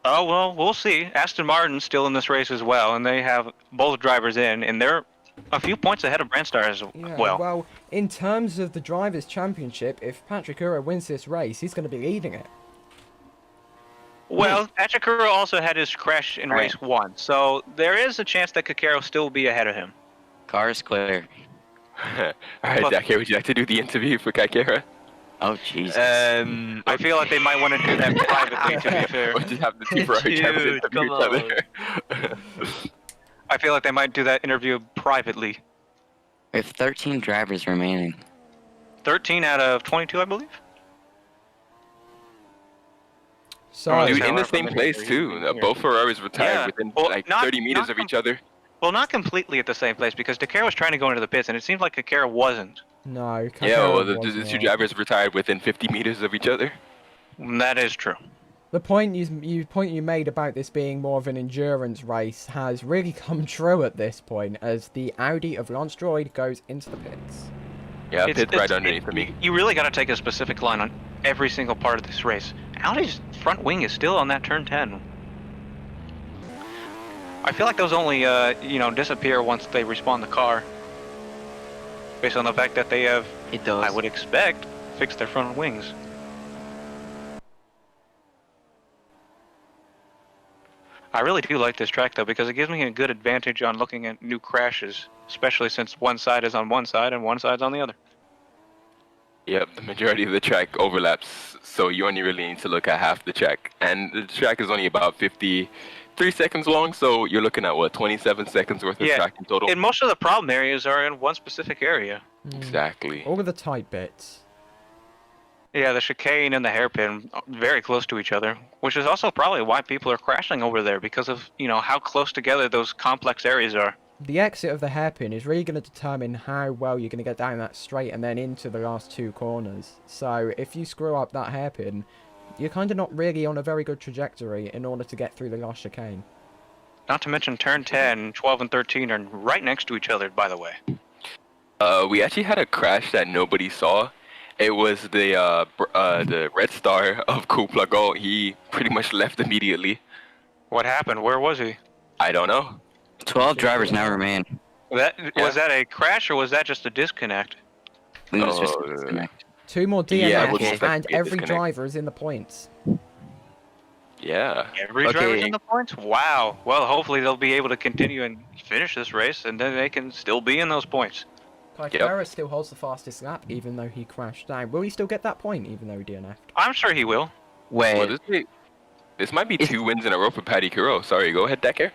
Speaker 2: Oh well, we'll see. Aston Martin's still in this race as well, and they have both drivers in, and they're A few points ahead of Brandstar as
Speaker 3: Yeah,
Speaker 2: well.
Speaker 3: well, in terms of the Drivers' Championship, if Patrick Uro wins this race, he's going to be leading it.
Speaker 2: Well, Achikura also had his crash in race 1, so there is a chance that Kakero still be ahead of him.
Speaker 4: Car is clear.
Speaker 1: Alright, Dakar, would you like to do the interview for Kaikera?
Speaker 4: Oh, Jesus.
Speaker 2: I feel like they might want to do that privately, to be fair.
Speaker 1: Or just have the two Ferrari drivers
Speaker 5: Dude,
Speaker 1: interview
Speaker 5: come
Speaker 1: each other?
Speaker 2: I feel like they might do that interview privately.
Speaker 4: We have 13 drivers remaining.
Speaker 2: 13 out of 22, I believe.
Speaker 3: So,
Speaker 2: Oh,
Speaker 1: Dude,
Speaker 2: However
Speaker 1: in the same
Speaker 2: many
Speaker 1: place
Speaker 2: there
Speaker 1: too.
Speaker 2: is here.
Speaker 1: Both Ferraris retired
Speaker 2: Yeah,
Speaker 1: within
Speaker 2: well,
Speaker 1: like
Speaker 2: not-
Speaker 1: 30 meters
Speaker 2: not
Speaker 1: of each other.
Speaker 2: Well, not completely at the same place, because Takara was trying to go into the pits, and it seems like Kakera wasn't.
Speaker 3: no,
Speaker 1: Yeah,
Speaker 3: Kakera
Speaker 1: well, the
Speaker 3: was
Speaker 1: two
Speaker 3: not.
Speaker 1: drivers retired within 50 meters of each other.
Speaker 2: That is true.
Speaker 3: The point you made about this being more of an endurance race has really come true at this point, as the Audi of Lance Droid goes into the pits.
Speaker 1: Yeah, pit right underneath of me.
Speaker 2: You really got to take a specific line on every single part of this race. Audi's front wing is still on that turn 10. I feel like those only, disappear once they respawn the car. Based on the fact that they have,
Speaker 5: It does.
Speaker 2: I would expect, fixed their front wings. I really do like this track though, because it gives me a good advantage on looking at new crashes, especially since one side is on one side and one side's on the other.
Speaker 1: Yep, the majority of the track overlaps, so you only really need to look at half the track. And the track is only about 53 seconds long, so you're looking at, what, 27 seconds worth of
Speaker 2: Yeah,
Speaker 1: track in total?
Speaker 2: And most of the problem areas are in one specific area.
Speaker 1: Exactly.
Speaker 3: All of the tight bits.
Speaker 2: Yeah, the chicane and the hairpin are very close to each other, which is also probably why people are crashing over there, because of, how close together those complex areas are.
Speaker 3: The exit of the hairpin is really going to determine how well you're going to get down that straight and then into the last two corners. So if you screw up that hairpin, you're kind of not really on a very good trajectory in order to get through the last chicane.
Speaker 2: Not to mention turn 10, 12, and 13 are right next to each other, by the way.
Speaker 1: We actually had a crash that nobody saw. It was the Red Star of Couplago. He pretty much left immediately.
Speaker 2: What happened? Where was he?
Speaker 1: I don't know.
Speaker 4: 12 drivers now remain.
Speaker 2: Was that a crash or was that just a disconnect?
Speaker 4: I think it was just
Speaker 1: Oh,
Speaker 4: a disconnect.
Speaker 3: 2 more
Speaker 1: Yeah,
Speaker 3: DNFs
Speaker 1: we'll just
Speaker 3: and
Speaker 1: be a
Speaker 3: every
Speaker 1: disconnect.
Speaker 3: driver is in the points.
Speaker 1: Yeah.
Speaker 2: Every
Speaker 4: Okay.
Speaker 2: driver's in the points? Wow. Well, hopefully they'll be able to continue and finish this race, and then they can still be in those points.
Speaker 3: Kaikara still holds the fastest lap, even though he crashed down. Will he still get that point, even though he DNF'd?
Speaker 2: I'm sure he will.
Speaker 1: Well,
Speaker 5: Wait,
Speaker 1: this might be 2 wins in a row for Paddy Kuro. Sorry, go ahead, Decker.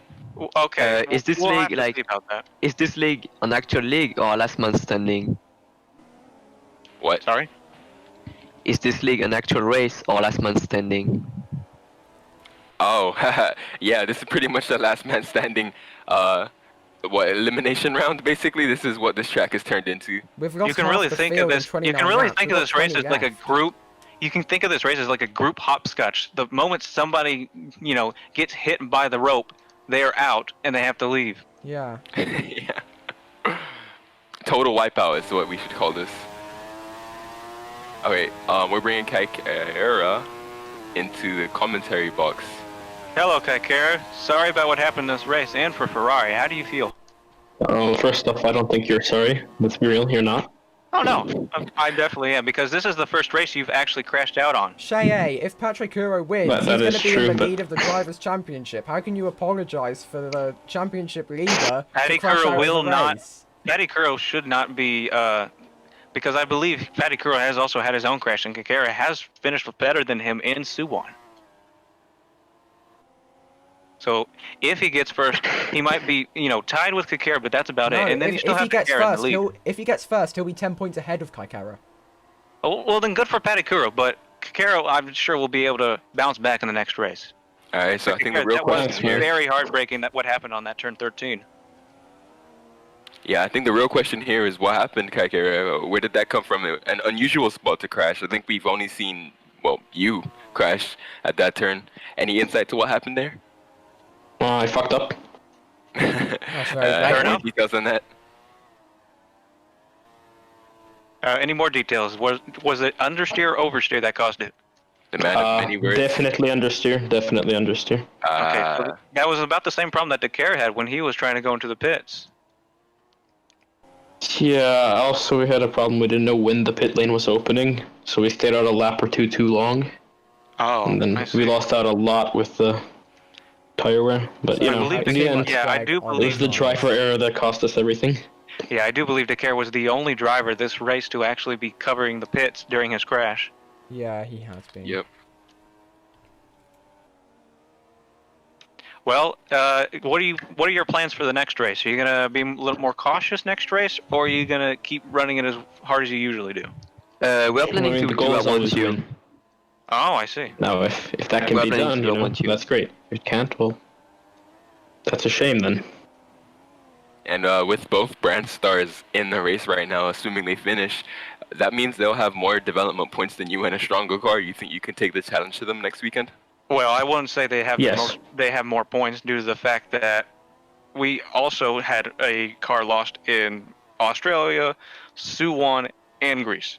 Speaker 2: Okay.
Speaker 5: Is this
Speaker 2: we'll
Speaker 5: league,
Speaker 2: have to
Speaker 5: like-
Speaker 2: see about that.
Speaker 5: is this league an actual league or last man standing?
Speaker 1: What?
Speaker 2: Sorry?
Speaker 5: Is this league an actual race or last man standing?
Speaker 1: Oh, yeah, this is pretty much the last man standing, elimination round, basically. This is what this track has turned into.
Speaker 3: We've lost
Speaker 2: You can
Speaker 3: half
Speaker 2: really
Speaker 3: the
Speaker 2: think of
Speaker 3: field in
Speaker 2: this. You
Speaker 3: 29
Speaker 2: can really
Speaker 3: laps.
Speaker 2: think
Speaker 3: We've
Speaker 2: of
Speaker 3: got
Speaker 2: this race
Speaker 3: 20
Speaker 2: as like a
Speaker 3: left.
Speaker 2: group. You can think of this race as like a group hopscotch. The moment somebody, gets hit by the rope, they are out and they have to leave.
Speaker 3: Yeah.
Speaker 1: Yeah. Total wipeout is what we should call this. Okay, we're bringing Kaikera into the commentary box.
Speaker 2: Hello, Kaikara. Sorry about what happened in this race and for Ferrari. How do you feel?
Speaker 7: First off, I don't think you're sorry. Let's be real, you're not.
Speaker 2: Oh no, I definitely am, because this is the first race you've actually crashed out on.
Speaker 3: Shay, if Patrick Kuro wins,
Speaker 7: That
Speaker 3: he's going
Speaker 7: is
Speaker 3: to be
Speaker 7: true,
Speaker 3: in the
Speaker 7: but-
Speaker 3: lead of the Drivers' Championship. How can you apologise for the championship leader
Speaker 2: Paddy
Speaker 3: to crash
Speaker 2: Kuro
Speaker 3: out of
Speaker 2: will
Speaker 3: the
Speaker 2: not-
Speaker 3: race?
Speaker 2: Paddy Kuro should not be, because I believe Paddy Kuro has also had his own crash, and Kakara has finished better than him in Suwon. So if he gets first, he might be, tied with Kakara, but that's about
Speaker 3: No,
Speaker 2: it. And then you still
Speaker 3: if he
Speaker 2: have
Speaker 3: gets
Speaker 2: Kakara in
Speaker 3: first,
Speaker 2: the lead.
Speaker 3: if he gets first, he'll be 10 points ahead of Kaikara.
Speaker 2: Oh, well, then good for Paddy Kuro, but Kakara, I'm sure, will be able to bounce back in the next race.
Speaker 1: Alright, so I think the
Speaker 2: Kakara,
Speaker 1: real
Speaker 2: that was
Speaker 1: question here...
Speaker 2: very heartbreaking that what happened on that turn 13.
Speaker 1: Yeah, I think the real question here is what happened, Kaikera? Where did that come from? An unusual spot to crash. I think we've only seen, you crash at that turn. Any insight to what happened there?
Speaker 7: I fucked up.
Speaker 3: That's very
Speaker 2: fair
Speaker 1: Any
Speaker 2: enough.
Speaker 1: details on that?
Speaker 2: Any more details? Was it understeer or oversteer that caused it?
Speaker 1: The man of many words.
Speaker 7: Definitely understeer. Definitely understeer.
Speaker 2: Okay, so that was about the same problem that Dakar had when he was trying to go into the pits.
Speaker 7: Yeah, also we had a problem. We didn't know when the pit lane was opening, so we stayed out a lap or two too long,
Speaker 2: Oh,
Speaker 7: and then
Speaker 2: I see.
Speaker 7: we lost out a lot with the tire wear. But
Speaker 3: So
Speaker 7: you
Speaker 2: I
Speaker 7: know,
Speaker 2: believe
Speaker 7: in
Speaker 2: the
Speaker 7: the
Speaker 2: game-
Speaker 7: end,
Speaker 2: yeah, I do
Speaker 7: it
Speaker 2: believe-
Speaker 7: was the driver error that cost us everything.
Speaker 2: Yeah, I do believe Dakar was the only driver this race to actually be covering the pits during his crash.
Speaker 3: Yeah, he has been.
Speaker 1: Yep.
Speaker 2: Well, what are your plans for the next race? Are you gonna be a little more cautious next race, or are you gonna keep running it as hard as you usually do?
Speaker 5: We're planning
Speaker 7: I mean,
Speaker 5: to
Speaker 7: the goal
Speaker 5: do a
Speaker 7: is always
Speaker 5: 1-2.
Speaker 7: win.
Speaker 2: Oh, I see.
Speaker 7: Now, if that can
Speaker 5: We're
Speaker 7: be
Speaker 5: planning to
Speaker 7: done,
Speaker 5: do
Speaker 7: you
Speaker 5: a
Speaker 7: know,
Speaker 5: 1-2.
Speaker 7: that's great. If it can't, well, that's a shame then.
Speaker 1: And with both brand stars in the race right now, assuming they finish, that means they'll have more development points than you and a stronger car. You think you can take the challenge to them next weekend?
Speaker 2: Well, I wouldn't say they have
Speaker 7: Yes.
Speaker 2: they have more points due to the fact that we also had a car lost in Australia, Suwon, and Greece.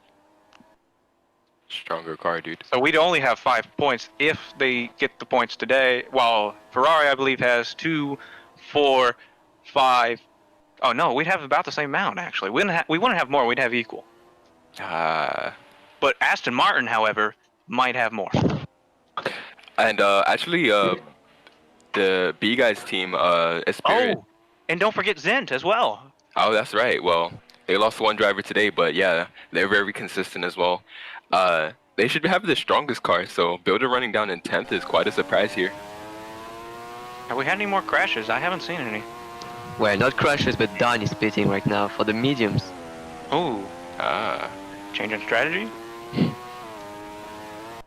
Speaker 1: Stronger car, dude.
Speaker 2: So we'd only have 5 points if they get the points today, while Ferrari, I believe, has 2, 4, 5. Oh, no, we'd have about the same amount, actually. We wouldn't have more, we'd have equal. But Aston Martin, however, might have more.
Speaker 1: And actually, the B guys team, Spirit.
Speaker 2: Oh, and don't forget Zent as well.
Speaker 1: Oh, that's right. Well, they lost one driver today, but yeah, they're very consistent as well. They should have the strongest car, so Builder running down in 10th is quite a surprise here.
Speaker 2: Have we had any more crashes? I haven't seen any.
Speaker 5: Well, not crashes, but Dan is pitting right now for the mediums.
Speaker 2: Ooh, change in strategy?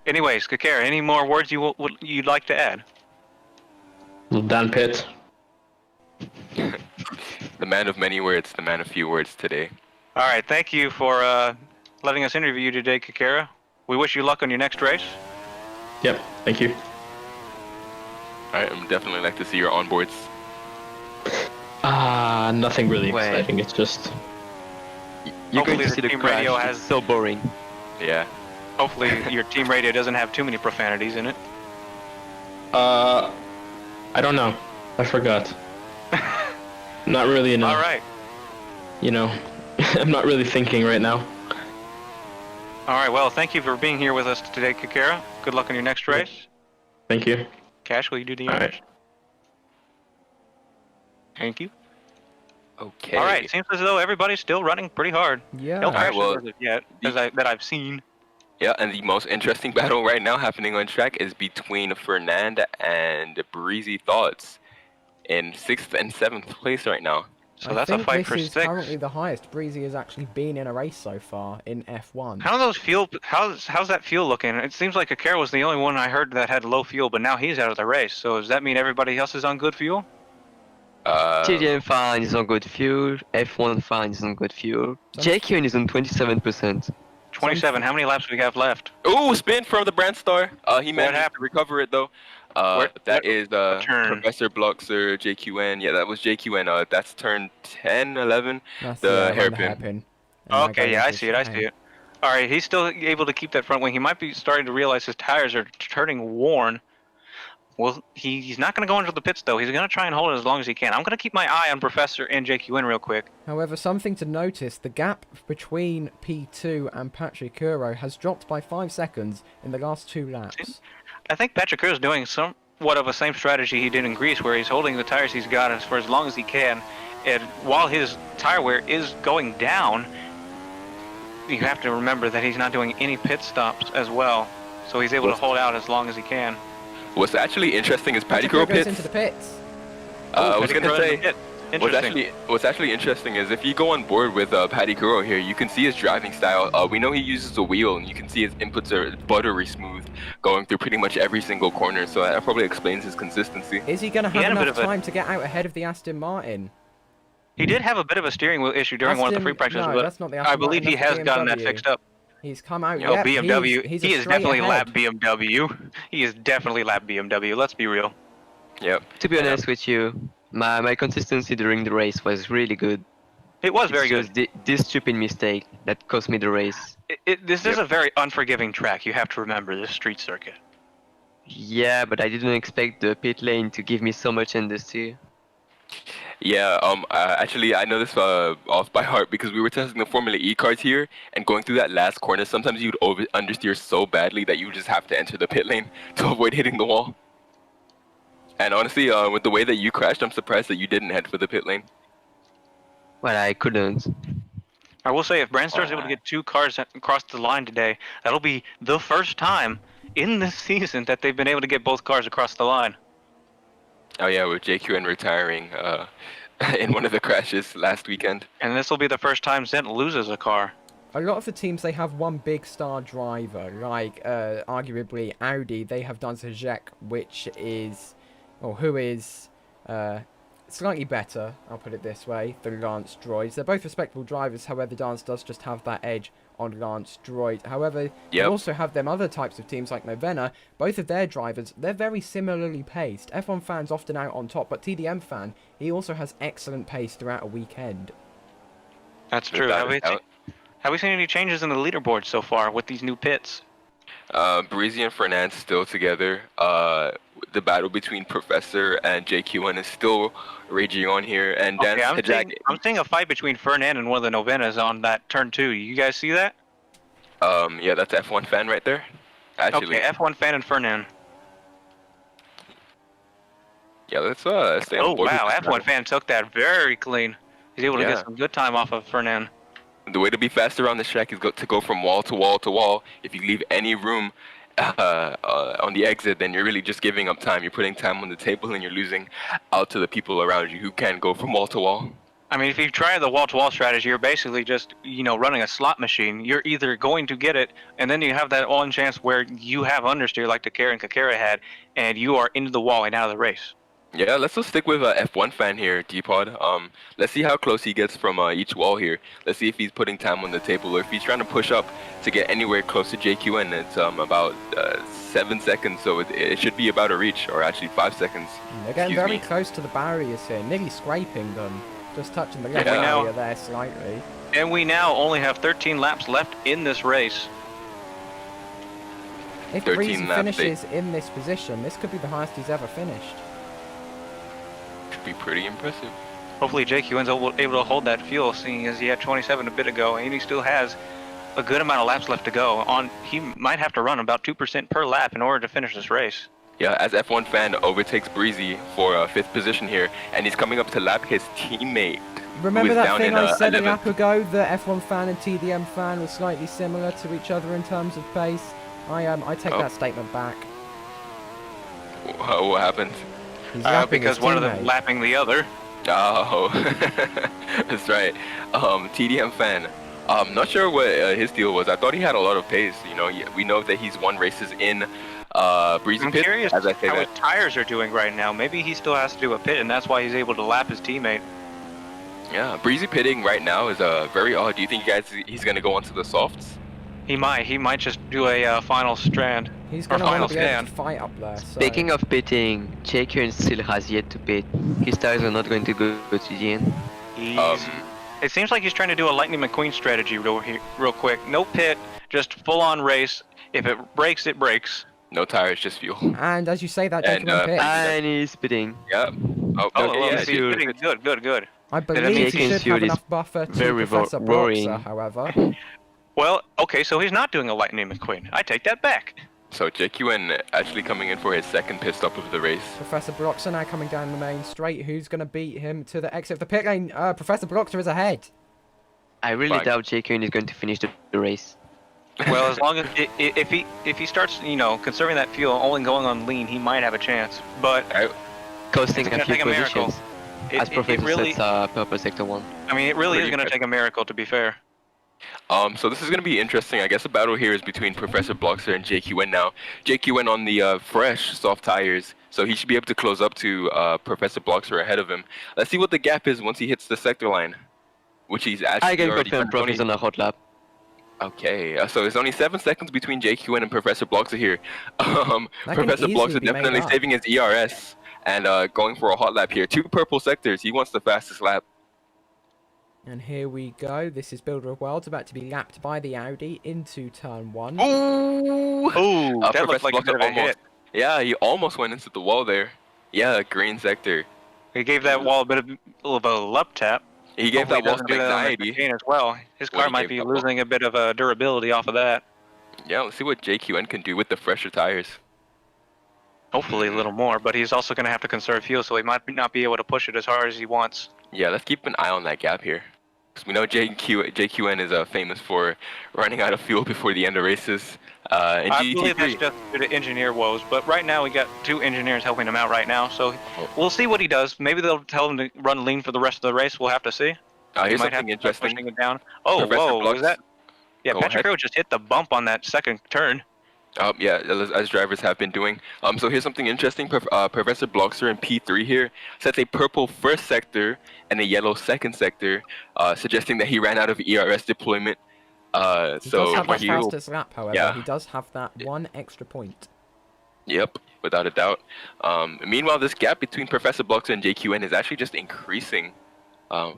Speaker 2: Anyways, Kakara, any more words you'd like to add?
Speaker 7: Dan Pitt.
Speaker 1: The man of many words, the man of few words today.
Speaker 2: All right, thank you for letting us interview you today, Kakara. We wish you luck on your next race.
Speaker 7: Yep, thank you.
Speaker 1: Alright, I'm definitely like to see your onboards.
Speaker 7: Nothing really
Speaker 5: Wait.
Speaker 7: exciting. It's just
Speaker 5: You're going
Speaker 2: Hopefully
Speaker 5: to see
Speaker 2: the
Speaker 5: the
Speaker 2: team
Speaker 5: crash.
Speaker 2: radio
Speaker 5: It's
Speaker 2: has-
Speaker 5: so boring.
Speaker 1: Yeah.
Speaker 2: Hopefully your team radio doesn't have too many profanities in it.
Speaker 7: I don't know. I forgot. Not really enough.
Speaker 2: All right.
Speaker 7: You know, I'm not really thinking right now.
Speaker 2: All right, well, thank you for being here with us today, Kakara. Good luck on your next race.
Speaker 7: Thank you.
Speaker 2: Cash, will you do the
Speaker 7: All
Speaker 2: honors?
Speaker 7: right.
Speaker 2: Thank you.
Speaker 1: Okay.
Speaker 2: All right, seems as though everybody's still running pretty hard.
Speaker 3: Yeah.
Speaker 2: No crashes
Speaker 1: well,
Speaker 2: as of yet that I've seen.
Speaker 1: Yeah, and the most interesting battle right now happening on track is between Fernand and Breezy Thoughts in 6th and 7th place right now.
Speaker 2: So
Speaker 3: I
Speaker 2: that's a
Speaker 3: think
Speaker 2: fight
Speaker 3: this
Speaker 2: for
Speaker 3: is
Speaker 2: 6.
Speaker 3: currently the highest Breezy has actually been in a race so far in F1.
Speaker 2: How do those fuel? How's that fuel looking? It seems like Kakara was the only one I heard that had low fuel, but now he's out of the race. So does that mean everybody else is on good fuel?
Speaker 5: TDM fan is on good fuel. F1 fan is on good fuel. JQN is on 27%.
Speaker 2: 27. How many laps do we have left?
Speaker 1: Ooh, spin from the Brand Star. He managed
Speaker 2: happened?
Speaker 1: to recover it though. That is
Speaker 2: turn?
Speaker 1: Professor Bloxer, JQN. Yeah, that was JQN. That's turn 10, 11.
Speaker 3: That's
Speaker 1: the
Speaker 3: yeah,
Speaker 1: hairpin.
Speaker 3: And that
Speaker 2: Okay,
Speaker 3: goes
Speaker 2: yeah, I
Speaker 3: into
Speaker 2: see it. I see it. All right, he's still able to keep that front wing. He might be starting to realize his tires are turning worn. Well, he's not going to go into the pits, though. He's going to try and hold it as long as he can. I'm going to keep my eye on Professor and JQN real quick.
Speaker 3: However, something to notice, the gap between P2 and Patrick Kuro has dropped by 5 seconds in the last 2 laps.
Speaker 2: I think Patrick Kerr is doing somewhat of the same strategy he did in Greece, where he's holding the tires he's got for as long as he can. And while his tire wear is going down, you have to remember that he's not doing any pit stops as well. So he's able to hold out as long as he can.
Speaker 1: What's actually interesting is Paddy
Speaker 3: Kuro
Speaker 1: Kuro
Speaker 3: goes
Speaker 1: pits.
Speaker 3: into the pits.
Speaker 1: I was
Speaker 2: Patrick
Speaker 1: gonna
Speaker 2: Kerr in
Speaker 1: say.
Speaker 2: the pit. Interesting.
Speaker 1: What's actually interesting is if you go on board with Paddy Kuro here, you can see his driving style. We know he uses a wheel, and you can see his inputs are buttery smooth, going through pretty much every single corner. So that probably explains his consistency.
Speaker 3: Is he going to
Speaker 2: He
Speaker 3: have
Speaker 2: had a bit
Speaker 3: enough
Speaker 2: of a-
Speaker 3: time to get out ahead of the Aston Martin?
Speaker 2: He did have a bit of a steering wheel issue during one of the free practices,
Speaker 3: no,
Speaker 2: but
Speaker 3: that's not the
Speaker 2: I
Speaker 3: Aston
Speaker 2: believe
Speaker 3: Martin,
Speaker 2: he
Speaker 3: that's
Speaker 2: has
Speaker 3: the
Speaker 2: gotten that
Speaker 3: BMW.
Speaker 2: fixed up.
Speaker 3: He's come out.
Speaker 2: Oh,
Speaker 3: Yep,
Speaker 2: BMW.
Speaker 3: He's
Speaker 2: He
Speaker 3: a
Speaker 2: is
Speaker 3: straight
Speaker 2: definitely
Speaker 3: ahead.
Speaker 2: lap BMW. He is definitely lap BMW. Let's be real.
Speaker 1: Yep.
Speaker 5: To be honest with you, my consistency during the race was really good.
Speaker 2: It was very
Speaker 5: It's
Speaker 2: good.
Speaker 5: just this stupid mistake that cost me the race.
Speaker 2: This is a very unforgiving track. You have to remember this street circuit.
Speaker 5: Yeah, but I didn't expect the pit lane to give me so much understeer.
Speaker 1: Yeah, actually, I know this off by heart because we were testing the Formula E cars here, and going through that last corner, sometimes you'd understeer so badly that you would just have to enter the pit lane to avoid hitting the wall. And honestly, with the way that you crashed, I'm surprised that you didn't head for the pit lane.
Speaker 5: Well, I couldn't.
Speaker 2: I will say, if Brandstar's able to get 2 cars across the line today, that'll be the first time in this season that they've been able to get both cars across the line.
Speaker 1: Oh yeah, with JQN retiring in one of the crashes last weekend.
Speaker 2: And this will be the first time Zent loses a car.
Speaker 3: A lot of the teams, they have one big star driver, like arguably Audi. They have Drs Zones, which is, or who is slightly better, I'll put it this way, than Lance Droids. They're both respectable drivers, however, Dance does just have that edge on Lance Droid. However, you also have them other types of teams like Novena. Both of their drivers, they're very similarly paced. F1 Fan's often out on top, but TDM Fan, he also has excellent pace throughout a weekend.
Speaker 2: That's true. Have we seen any changes in the leaderboard so far with these new pits?
Speaker 1: Breezy and Fernand still together. The battle between Professor and JQ1 is still raging on here. And
Speaker 2: okay, I'm seeing a fight between Fernand and one of the Novenas on that turn 2. You guys see that?
Speaker 1: Yeah, that's F1 Fan right there. Actually.
Speaker 2: Okay, F1 Fan and Fernand.
Speaker 1: Yeah, let's stay on board.
Speaker 2: Oh wow, F1 Fan took that very clean. He's able to get some good time off of Fernand.
Speaker 1: The way to be faster on the track is to go from wall to wall to wall. If you leave any room on the exit, then you're really just giving up time. You're putting time on the table and you're losing out to the people around you who can go from wall to wall.
Speaker 2: I mean, if you try the wall-to-wall strategy, you're basically just, running a slot machine. You're either going to get it, and then you have that one chance where you have understeer like Takara and Kakara had, and you are into the wall and out of the race.
Speaker 1: Yeah, let's just stick with F1 Fan here, D-Pod. Let's see how close he gets from each wall here. Let's see if he's putting time on the table or if he's trying to push up to get anywhere close to JQN. It's about 7 seconds, so it should be about a reach, or actually 5 seconds.
Speaker 3: They're getting very close to the barriers here, nearly scraping them, just touching the left area there slightly.
Speaker 2: And we now only have 13 laps left in this race.
Speaker 3: If Breezy finishes in this position, this could be the highest he's ever finished.
Speaker 1: Be pretty impressive.
Speaker 2: Hopefully JQN's able to hold that fuel, seeing as he had 27 a bit ago, and he still has a good amount of laps left to go. He might have to run about 2% per lap in order to finish this race.
Speaker 1: Yeah, as F1 Fan overtakes Breezy for 5th position here, and he's coming up to lap his teammate.
Speaker 3: Remember that thing I said a lap ago, that F1 Fan and TDM Fan were slightly similar to each other in terms of pace? I take that statement back.
Speaker 1: What happened?
Speaker 2: Because one of them lapping the other.
Speaker 1: Oh, that's right. TDM Fan. Not sure what his deal was. I thought he had a lot of pace. We know that he's won races in Breezy Pit. I'm curious how
Speaker 2: his tires are doing right now. Maybe he still has to do a pit, and that's why he's able to lap his teammate.
Speaker 1: Yeah, Breezy pitting right now is very odd. Do you think he's going to go onto the softs?
Speaker 2: He might just do a final strand.
Speaker 3: He's going to want to be able to fight up there. So.
Speaker 5: Speaking of pitting, JQN still has yet to pit. His tires are not going to go to the end.
Speaker 2: It seems like he's trying to do a Lightning McQueen strategy real quick. No pit, just full-on race. If it breaks, it breaks.
Speaker 1: No tires, just fuel.
Speaker 3: And as you say that, JQN pit.
Speaker 5: And he's pitting.
Speaker 1: Yep.
Speaker 2: He's pitting. Good.
Speaker 3: I believe he should have enough buffer to Professor Bloxer, however.
Speaker 2: Well, okay, so he's not doing a Lightning McQueen. I take that back.
Speaker 1: So JQN actually coming in for his 2nd pit stop of the race.
Speaker 3: Professor Bloxer now coming down the main straight. Who's going to beat him to the exit of the pit lane? Professor Bloxer is ahead.
Speaker 5: I really doubt JQN is going to finish the race.
Speaker 2: Well, as long as if he starts, conserving that fuel, only going on lean, he might have a chance. But
Speaker 5: costing a few positions, as Professor
Speaker 2: really,
Speaker 5: sets purple sector 1.
Speaker 2: I mean, it really is going to take a miracle, to be fair.
Speaker 1: So this is going to be interesting. I guess the battle here is between Professor Bloxer and JQN now. JQN on the fresh soft tires, so he should be able to close up to Professor Bloxer ahead of him. Let's see what the gap is once he hits the sector line, which he's actually
Speaker 5: I can
Speaker 1: already
Speaker 5: confirm Prof is on a hot lap.
Speaker 1: Okay, so there's only 7 seconds between JQN and Professor Bloxer here. Professor Bloxer definitely saving his ERS and going for a hot lap here. 2 purple sectors. He wants the fastest lap.
Speaker 3: And here we go. This is Builder of Worlds about to be lapped by the Audi into turn 1.
Speaker 2: Ooh! That looks like a bit of a hit.
Speaker 1: Yeah, he almost went into the wall there. Yeah, green sector.
Speaker 2: He gave that wall a bit of a love tap.
Speaker 1: He gave
Speaker 2: Hopefully
Speaker 1: that wall
Speaker 2: doesn't
Speaker 1: some
Speaker 2: do that on the
Speaker 1: anxiety.
Speaker 2: chicane as well. His
Speaker 1: When
Speaker 2: car
Speaker 1: he
Speaker 2: might
Speaker 1: gave
Speaker 2: be
Speaker 1: that wall.
Speaker 2: losing a bit of durability off of that.
Speaker 1: Yeah, let's see what JQN can do with the fresher tires.
Speaker 2: Hopefully a little more, but he's also going to have to conserve fuel, so he might not be able to push it as hard as he wants.
Speaker 1: Yeah, let's keep an eye on that gap here. Because we know JQN is famous for running out of fuel before the end of races. In
Speaker 2: I believe that's
Speaker 1: GT3.
Speaker 2: just due to engineer woes, but right now we got 2 engineers helping him out right now, so we'll see what he does. Maybe they'll tell him to run lean for the rest of the race. We'll have to see.
Speaker 1: Here's
Speaker 2: He might have
Speaker 1: something
Speaker 2: to start
Speaker 1: interesting.
Speaker 2: pushing it down. Oh,
Speaker 1: Professor
Speaker 2: whoa,
Speaker 1: Blux-
Speaker 2: was that? Yeah,
Speaker 1: Go
Speaker 2: Patrick
Speaker 1: ahead.
Speaker 2: Rowe just hit the bump on that second turn.
Speaker 1: Yeah, as drivers have been doing. So here's something interesting. Professor Bloxer in P3 here sets a purple first sector and a yellow second sector, suggesting that he ran out of ERS deployment.
Speaker 3: He does
Speaker 1: So
Speaker 3: have that
Speaker 1: he will,
Speaker 3: fastest lap, however.
Speaker 1: yeah.
Speaker 3: He does have that 1 extra point.
Speaker 1: Yep, without a doubt. Meanwhile, this gap between Professor Bloxer and JQN is actually just increasing,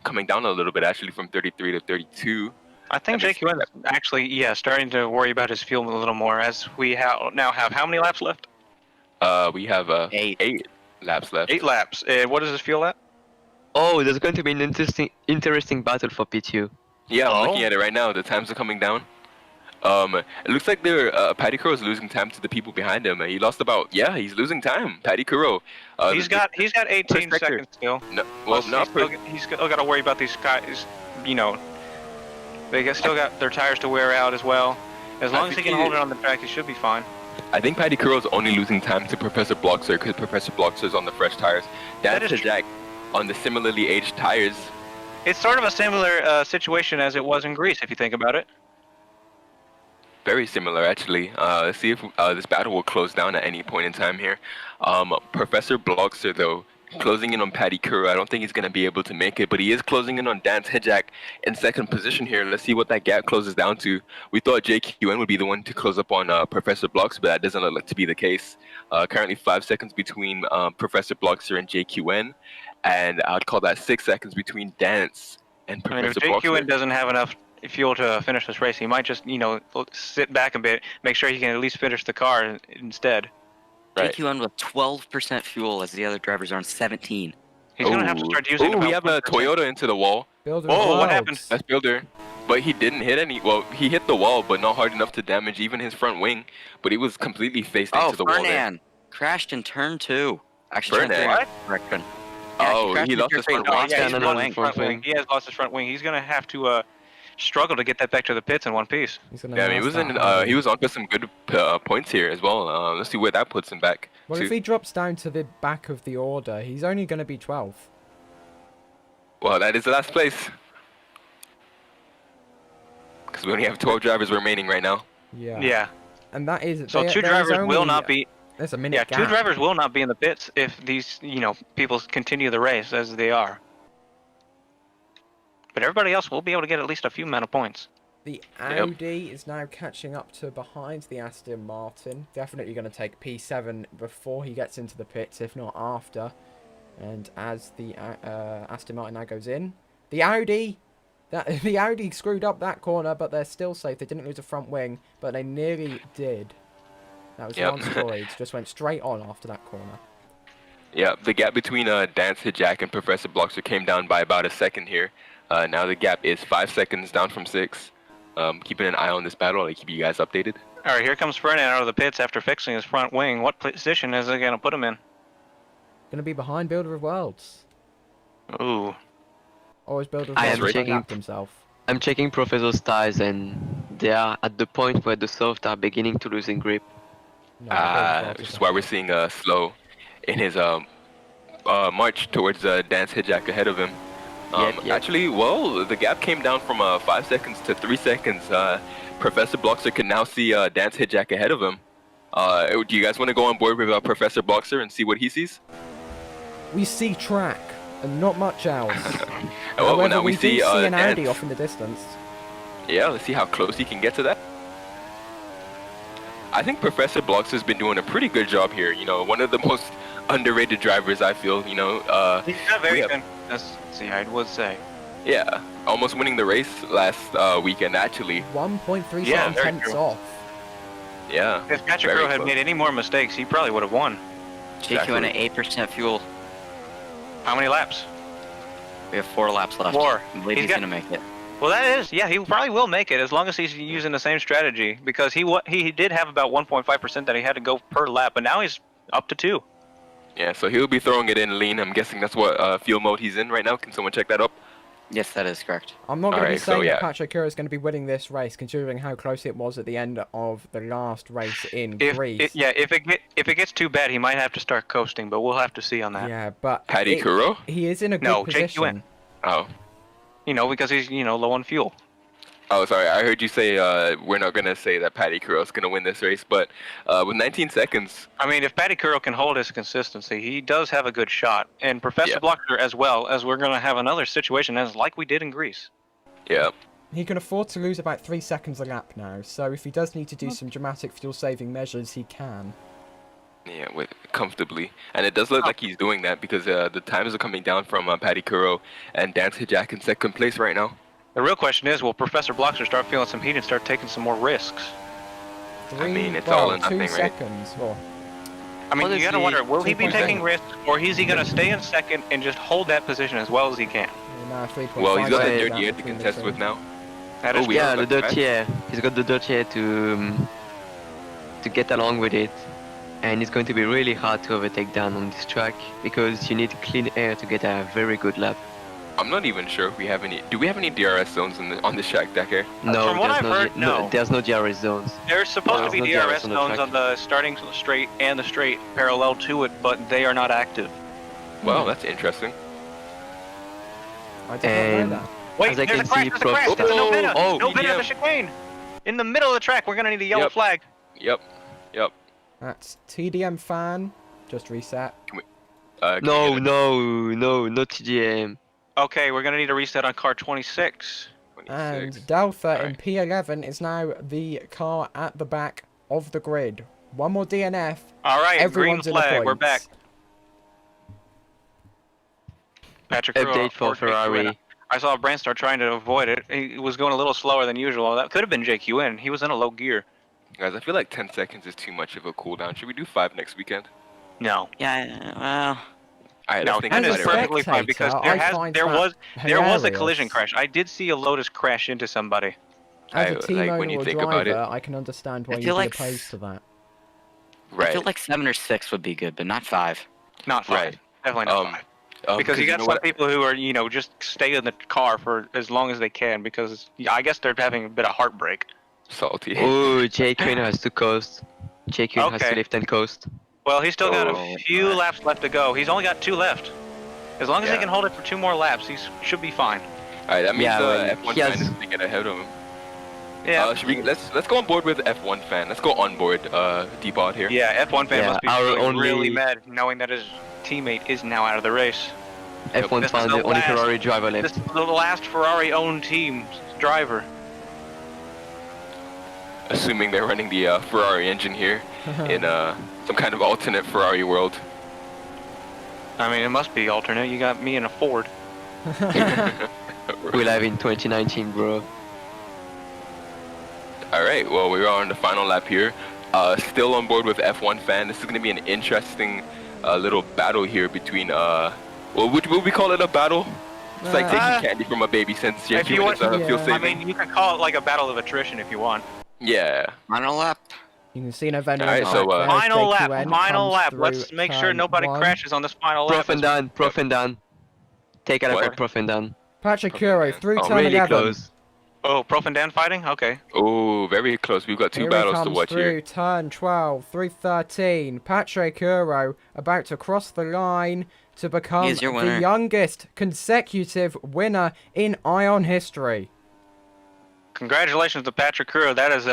Speaker 1: coming down a little bit actually from 33 to 32.
Speaker 2: I think
Speaker 1: That makes
Speaker 2: JQN is actually, starting to worry about his fuel a little more, as we now have how many laps left?
Speaker 1: We have 8 laps left.
Speaker 2: 8 laps. What is his fuel at?
Speaker 5: Oh, there's going to be an interesting battle for P2.
Speaker 1: Yeah, I'm
Speaker 2: Oh.
Speaker 1: looking at it right now. The times are coming down. It looks like Paddy Currow is losing time to the people behind him. He lost he's losing time. Paddy Currow.
Speaker 2: He's got 18
Speaker 1: sector.
Speaker 2: seconds still.
Speaker 1: No, well,
Speaker 2: Plus,
Speaker 1: not
Speaker 2: he's still got to worry about these guys. Still got their tires to wear out as well. As long as he can hold it on the track, he should be fine.
Speaker 1: I think Paddy Currow is only losing time to Professor Bloxer because Professor Bloxer is on the fresh tires.
Speaker 2: That
Speaker 1: That's
Speaker 2: is
Speaker 1: to Jack on the similarly aged tires.
Speaker 2: It's sort of a similar situation as it was in Greece, if you think about it.
Speaker 1: Very similar, actually. Let's see if this battle will close down at any point in time here. Professor Bloxer, though, closing in on Paddy Currow. I don't think he's going to be able to make it, but he is closing in on Dan Hejak in second position here. Let's see what that gap closes down to. We thought JQN would be the one to close up on Professor Bloxer, but that doesn't look like to be the case. Currently 5 seconds between Professor Bloxer and JQN, and I'd call that 6 seconds between Dance and
Speaker 2: I mean, if
Speaker 1: Professor
Speaker 2: JQN
Speaker 1: Bloxer.
Speaker 2: doesn't have enough fuel to finish this race, he might just, sit back a bit, make sure he can at least finish the car instead.
Speaker 1: Right.
Speaker 4: JQN with 12% fuel as the other drivers are on 17.
Speaker 2: He's going to have to start using
Speaker 1: we
Speaker 2: about
Speaker 1: have a
Speaker 2: 1%.
Speaker 1: Toyota into the wall.
Speaker 3: Builder
Speaker 2: Oh,
Speaker 3: of
Speaker 2: what
Speaker 3: Worlds.
Speaker 2: happened?
Speaker 1: That's Builder. But he didn't hit any. Well, he hit the wall, but not hard enough to damage even his front wing. But he was completely faced
Speaker 4: Oh,
Speaker 1: into the wall there.
Speaker 4: Fernand crashed in turn 2. Actually,
Speaker 1: Fernand?
Speaker 4: turn
Speaker 2: What?
Speaker 4: three, correction.
Speaker 1: Oh,
Speaker 4: crashed
Speaker 1: he
Speaker 4: into
Speaker 1: lost
Speaker 4: turn
Speaker 1: his
Speaker 4: three,
Speaker 1: front
Speaker 4: lost
Speaker 1: wing.
Speaker 2: Yeah,
Speaker 4: his
Speaker 2: he's
Speaker 5: Cannon
Speaker 2: lost
Speaker 5: on
Speaker 2: his
Speaker 5: front
Speaker 2: front wing.
Speaker 5: wing.
Speaker 2: He has lost his front wing. He's going to have to struggle to get that back to the pits in one piece.
Speaker 3: He's gonna
Speaker 1: Yeah, I mean,
Speaker 3: lose that hard.
Speaker 1: he was on for some good points here as well. Let's see where that puts him back.
Speaker 3: Well,
Speaker 1: to.
Speaker 3: if he drops down to the back of the order, he's only going to be 12th.
Speaker 1: Well, that is the last place. Because we only have 12 drivers remaining right now.
Speaker 3: Yeah.
Speaker 2: Yeah.
Speaker 3: And that is...
Speaker 2: So
Speaker 3: there-
Speaker 2: 2
Speaker 3: there's
Speaker 2: drivers will
Speaker 3: only-
Speaker 2: not be.
Speaker 3: There's a minute
Speaker 2: Yeah,
Speaker 3: gap.
Speaker 2: 2 drivers will not be in the pits if these, people continue the race as they are. But everybody else will be able to get at least a few amount of points.
Speaker 3: The Audi is now catching up to behind the Aston Martin. Definitely going to take P7 before he gets into the pits, if not after. And as the Aston Martin now goes in, the Audi screwed up that corner, but they're still safe. They didn't lose a front wing, but they nearly did. That was
Speaker 1: Yep.
Speaker 3: Lance Boyd. Just went straight on after that corner.
Speaker 1: Yeah, the gap between Dance Hijak and Professor Bloxer came down by about a second here. Now the gap is 5 seconds down from 6. Keeping an eye on this battle. I'll keep you guys updated.
Speaker 2: All right, here comes Fernand out of the pits after fixing his front wing. What position is it going to put him in?
Speaker 3: Going to be behind Builder of Worlds.
Speaker 2: Ooh.
Speaker 3: Or is Builder of
Speaker 5: I
Speaker 3: Worlds
Speaker 5: am checking-
Speaker 3: lapped himself?
Speaker 5: I'm checking Professor's tires and they are at the point where the soft are beginning to losing grip.
Speaker 3: No, Builder of Worlds
Speaker 1: Which
Speaker 3: is
Speaker 1: is why we're seeing Slow in his march towards Dance Hijak ahead of him.
Speaker 5: Yep.
Speaker 1: Actually, well, the gap came down from 5 seconds to 3 seconds. Professor Bloxer can now see Dance Hijak ahead of him. Do you guys want to go on board with Professor Bloxer and see what he sees?
Speaker 3: We see track and not much else.
Speaker 1: Well,
Speaker 3: However,
Speaker 1: now
Speaker 3: we
Speaker 1: we
Speaker 3: do
Speaker 1: see
Speaker 3: see an Audi
Speaker 1: Dance.
Speaker 3: off in the distance.
Speaker 1: Yeah, let's see how close he can get to that. I think Professor Bloxer's been doing a pretty good job here. One of the most underrated drivers, I feel.
Speaker 2: He's not very
Speaker 1: have-
Speaker 2: good. I would say.
Speaker 1: Yeah, almost winning the race last weekend, actually.
Speaker 3: 1.3
Speaker 2: Yeah, very
Speaker 3: tenths
Speaker 2: true.
Speaker 3: off.
Speaker 1: Yeah.
Speaker 2: If Patrick
Speaker 1: Very
Speaker 2: Rowe had
Speaker 1: close.
Speaker 2: made any more mistakes, he probably would have won.
Speaker 4: JQN
Speaker 1: Exactly.
Speaker 4: at 8% fuel.
Speaker 2: How many laps?
Speaker 4: We have 4 laps left.
Speaker 2: 4.
Speaker 4: I believe he's
Speaker 2: got-
Speaker 4: gonna make it.
Speaker 2: Well, that is, yeah, he probably will make it as long as he's using the same strategy because he did have about 1.5% that he had to go per lap, but now he's up to 2.
Speaker 1: Yeah, so he'll be throwing it in lean. I'm guessing that's what fuel mode he's in right now. Can someone check that up?
Speaker 4: Yes, that is correct.
Speaker 3: I'm not going to be
Speaker 1: Alright, so
Speaker 3: saying
Speaker 1: yeah.
Speaker 3: that Patrick Kuro is going to be winning this race, considering how close it was at the end of the last race in Greece.
Speaker 2: If it gets too bad, he might have to start coasting, but we'll have to see on that.
Speaker 3: Yeah, but
Speaker 1: Paddy Kuro?
Speaker 3: he is in a good
Speaker 2: No,
Speaker 3: position.
Speaker 2: Jake Ewan.
Speaker 1: Oh.
Speaker 2: Because he's low on fuel.
Speaker 1: Oh, sorry. I heard you say we're not gonna say that Paddy Kuro's gonna win this race, but with 19 seconds.
Speaker 2: I mean, if Paddy Kuro can hold his consistency, he does have a good shot. And Professor
Speaker 1: Yeah.
Speaker 2: Blocker as well, as we're going to have another situation as like we did in Greece.
Speaker 1: Yeah.
Speaker 3: He can afford to lose about 3 seconds a lap now, so if he does need to do some dramatic fuel-saving measures, he can.
Speaker 1: Yeah, comfortably. And it does look like he's doing that because the times are coming down from Paddy Kuro and Dance Jack in second place right now.
Speaker 2: The real question is, will Professor Blocker start feeling some heat and start taking some more risks?
Speaker 1: I mean, it's all or nothing,
Speaker 3: 2
Speaker 1: right?
Speaker 3: seconds. Well,
Speaker 2: I mean, you got to wonder, will he be
Speaker 3: 2.8.
Speaker 2: taking risks, or is he going to stay in second and just hold that position as well as he can?
Speaker 3: now 3.5
Speaker 1: Well, he's got the
Speaker 3: seconds
Speaker 1: dirty air to
Speaker 3: between the
Speaker 1: contest
Speaker 3: two.
Speaker 1: with now.
Speaker 2: That
Speaker 1: Oh,
Speaker 2: is
Speaker 1: we
Speaker 5: Yeah,
Speaker 1: have
Speaker 5: the
Speaker 1: got that.
Speaker 5: dirty air. He's got the dirty air to get along with it. And it's going to be really hard to overtake Dan on this track because you need clean air to get a very good lap.
Speaker 1: I'm not even sure if we have any. Do we have any DRS zones on this track, Decker?
Speaker 5: No,
Speaker 2: From what
Speaker 5: there's
Speaker 2: I've
Speaker 5: no,
Speaker 2: heard, no.
Speaker 5: there's no DRS zones.
Speaker 2: There's supposed
Speaker 5: Well,
Speaker 2: to be
Speaker 5: no
Speaker 2: DRS
Speaker 5: DRS on the
Speaker 2: zones
Speaker 5: track.
Speaker 2: on the starting straight and the straight parallel to it, but they are not active.
Speaker 1: Well, that's interesting.
Speaker 3: I did not
Speaker 5: And-
Speaker 3: know that.
Speaker 2: Wait,
Speaker 5: As I
Speaker 2: there's a
Speaker 5: can
Speaker 2: crash,
Speaker 5: see,
Speaker 2: there's a crash, there's a no bidder,
Speaker 1: Oh,
Speaker 2: no bidder at the
Speaker 1: TDM.
Speaker 2: chicane. In the middle of the track, we're gonna need a yellow
Speaker 1: Yep.
Speaker 2: flag.
Speaker 1: Yep.
Speaker 3: That's TDM fan. Just reset.
Speaker 1: Can we
Speaker 5: No,
Speaker 1: get a
Speaker 5: no TGM.
Speaker 2: Okay, we're gonna need a reset on car 26.
Speaker 1: 26?
Speaker 3: And Delta in
Speaker 1: Alright.
Speaker 3: P11 is now the car at the back of the grid. One more DNF.
Speaker 2: All right, green
Speaker 3: Everyone's in the
Speaker 2: flag,
Speaker 3: points.
Speaker 2: we're back. Patrick Kuro,
Speaker 5: Update for
Speaker 2: or Jake Ewan.
Speaker 5: Ferrari.
Speaker 2: I saw Brandstar trying to avoid it. He was going a little slower than usual. That could have been Jake Ewan. He was in a low gear.
Speaker 1: Guys, I feel like 10 seconds is too much of a cooldown. Should we do 5 next weekend?
Speaker 2: No.
Speaker 4: Yeah, well,
Speaker 1: Alright,
Speaker 2: No,
Speaker 1: let's think
Speaker 2: 10
Speaker 3: As
Speaker 2: is
Speaker 3: a
Speaker 1: about it.
Speaker 2: perfectly fine because
Speaker 3: spectator, I find
Speaker 2: there
Speaker 3: that
Speaker 2: was a
Speaker 3: hilarious.
Speaker 2: collision crash. I did see a Lotus crash into somebody.
Speaker 3: As a
Speaker 1: I-
Speaker 3: team
Speaker 1: like,
Speaker 3: owner
Speaker 1: when you
Speaker 3: or
Speaker 1: think about
Speaker 3: driver,
Speaker 1: it.
Speaker 3: I can understand why
Speaker 4: I
Speaker 3: you'd be
Speaker 4: feel like
Speaker 3: opposed to that.
Speaker 1: Right.
Speaker 4: I feel like 7 or 6 would be good, but not 5.
Speaker 2: Not 5.
Speaker 1: Right.
Speaker 2: Definitely not 5. Because you got
Speaker 1: know
Speaker 2: some
Speaker 1: what?
Speaker 2: people who are, just stay in the car for as long as they can because I guess they're having a bit of heartbreak.
Speaker 1: Salty.
Speaker 5: Oh, Jake Quinn has to coast. Jake Quinn has
Speaker 2: Okay.
Speaker 5: to lift and coast.
Speaker 2: Well, he's still got
Speaker 1: Oh,
Speaker 2: a few
Speaker 1: my.
Speaker 2: laps left to go. He's only got 2 left. As long as he
Speaker 1: Yeah.
Speaker 2: can hold it for 2 more laps, he should be fine.
Speaker 1: Alright, that means
Speaker 5: Yeah, well,
Speaker 1: F1
Speaker 5: he
Speaker 1: fan
Speaker 5: has-
Speaker 1: is to get ahead of him.
Speaker 2: Yeah.
Speaker 1: Should we, let's go on board with F1 fan. Let's go on board Depot here.
Speaker 2: Yeah, F1 fan
Speaker 5: Yeah,
Speaker 2: must be
Speaker 5: our
Speaker 2: feeling really
Speaker 5: only-
Speaker 2: mad knowing that his teammate is now out of the race.
Speaker 5: F1
Speaker 2: This is
Speaker 5: fan,
Speaker 2: the
Speaker 5: the only
Speaker 2: last-
Speaker 5: Ferrari driver
Speaker 2: This
Speaker 5: left.
Speaker 2: is the last Ferrari-owned team driver.
Speaker 1: Assuming they're running the Ferrari engine here in some kind of alternate Ferrari world.
Speaker 2: I mean, it must be alternate. You got me in a Ford.
Speaker 5: We'll have in 2019, bro.
Speaker 1: Alright, well, we're on the final lap here. Still on board with F1 fan. This is going to be an interesting little battle here between, well, would we call it a battle? It's like taking candy from a baby since
Speaker 2: If you want-
Speaker 1: fuel
Speaker 3: Yeah.
Speaker 2: I
Speaker 1: saving.
Speaker 2: mean, you can call it like a battle of attrition if you want.
Speaker 1: Yeah.
Speaker 4: Final lap.
Speaker 3: You can see November.
Speaker 1: Alright, so,
Speaker 2: Final lap. Let's make sure nobody crashes on this final lap.
Speaker 5: Prof and Dan. Take a lap
Speaker 1: What?
Speaker 5: for Prof and Dan.
Speaker 3: Patrick Kuro through
Speaker 1: Oh,
Speaker 3: turn
Speaker 5: Really
Speaker 3: 11.
Speaker 5: close.
Speaker 2: Oh, Prof and Dan fighting? Okay.
Speaker 1: Oh, very close. We've got 2
Speaker 3: Here he
Speaker 1: battles to
Speaker 3: comes
Speaker 1: watch
Speaker 3: through
Speaker 1: here.
Speaker 3: turn 12, through 13. Patrick Kuro about to cross the line to become
Speaker 4: He is your
Speaker 3: the
Speaker 4: winner.
Speaker 3: youngest consecutive winner in Ion history.
Speaker 2: Congratulations to Patrick Kuro. That is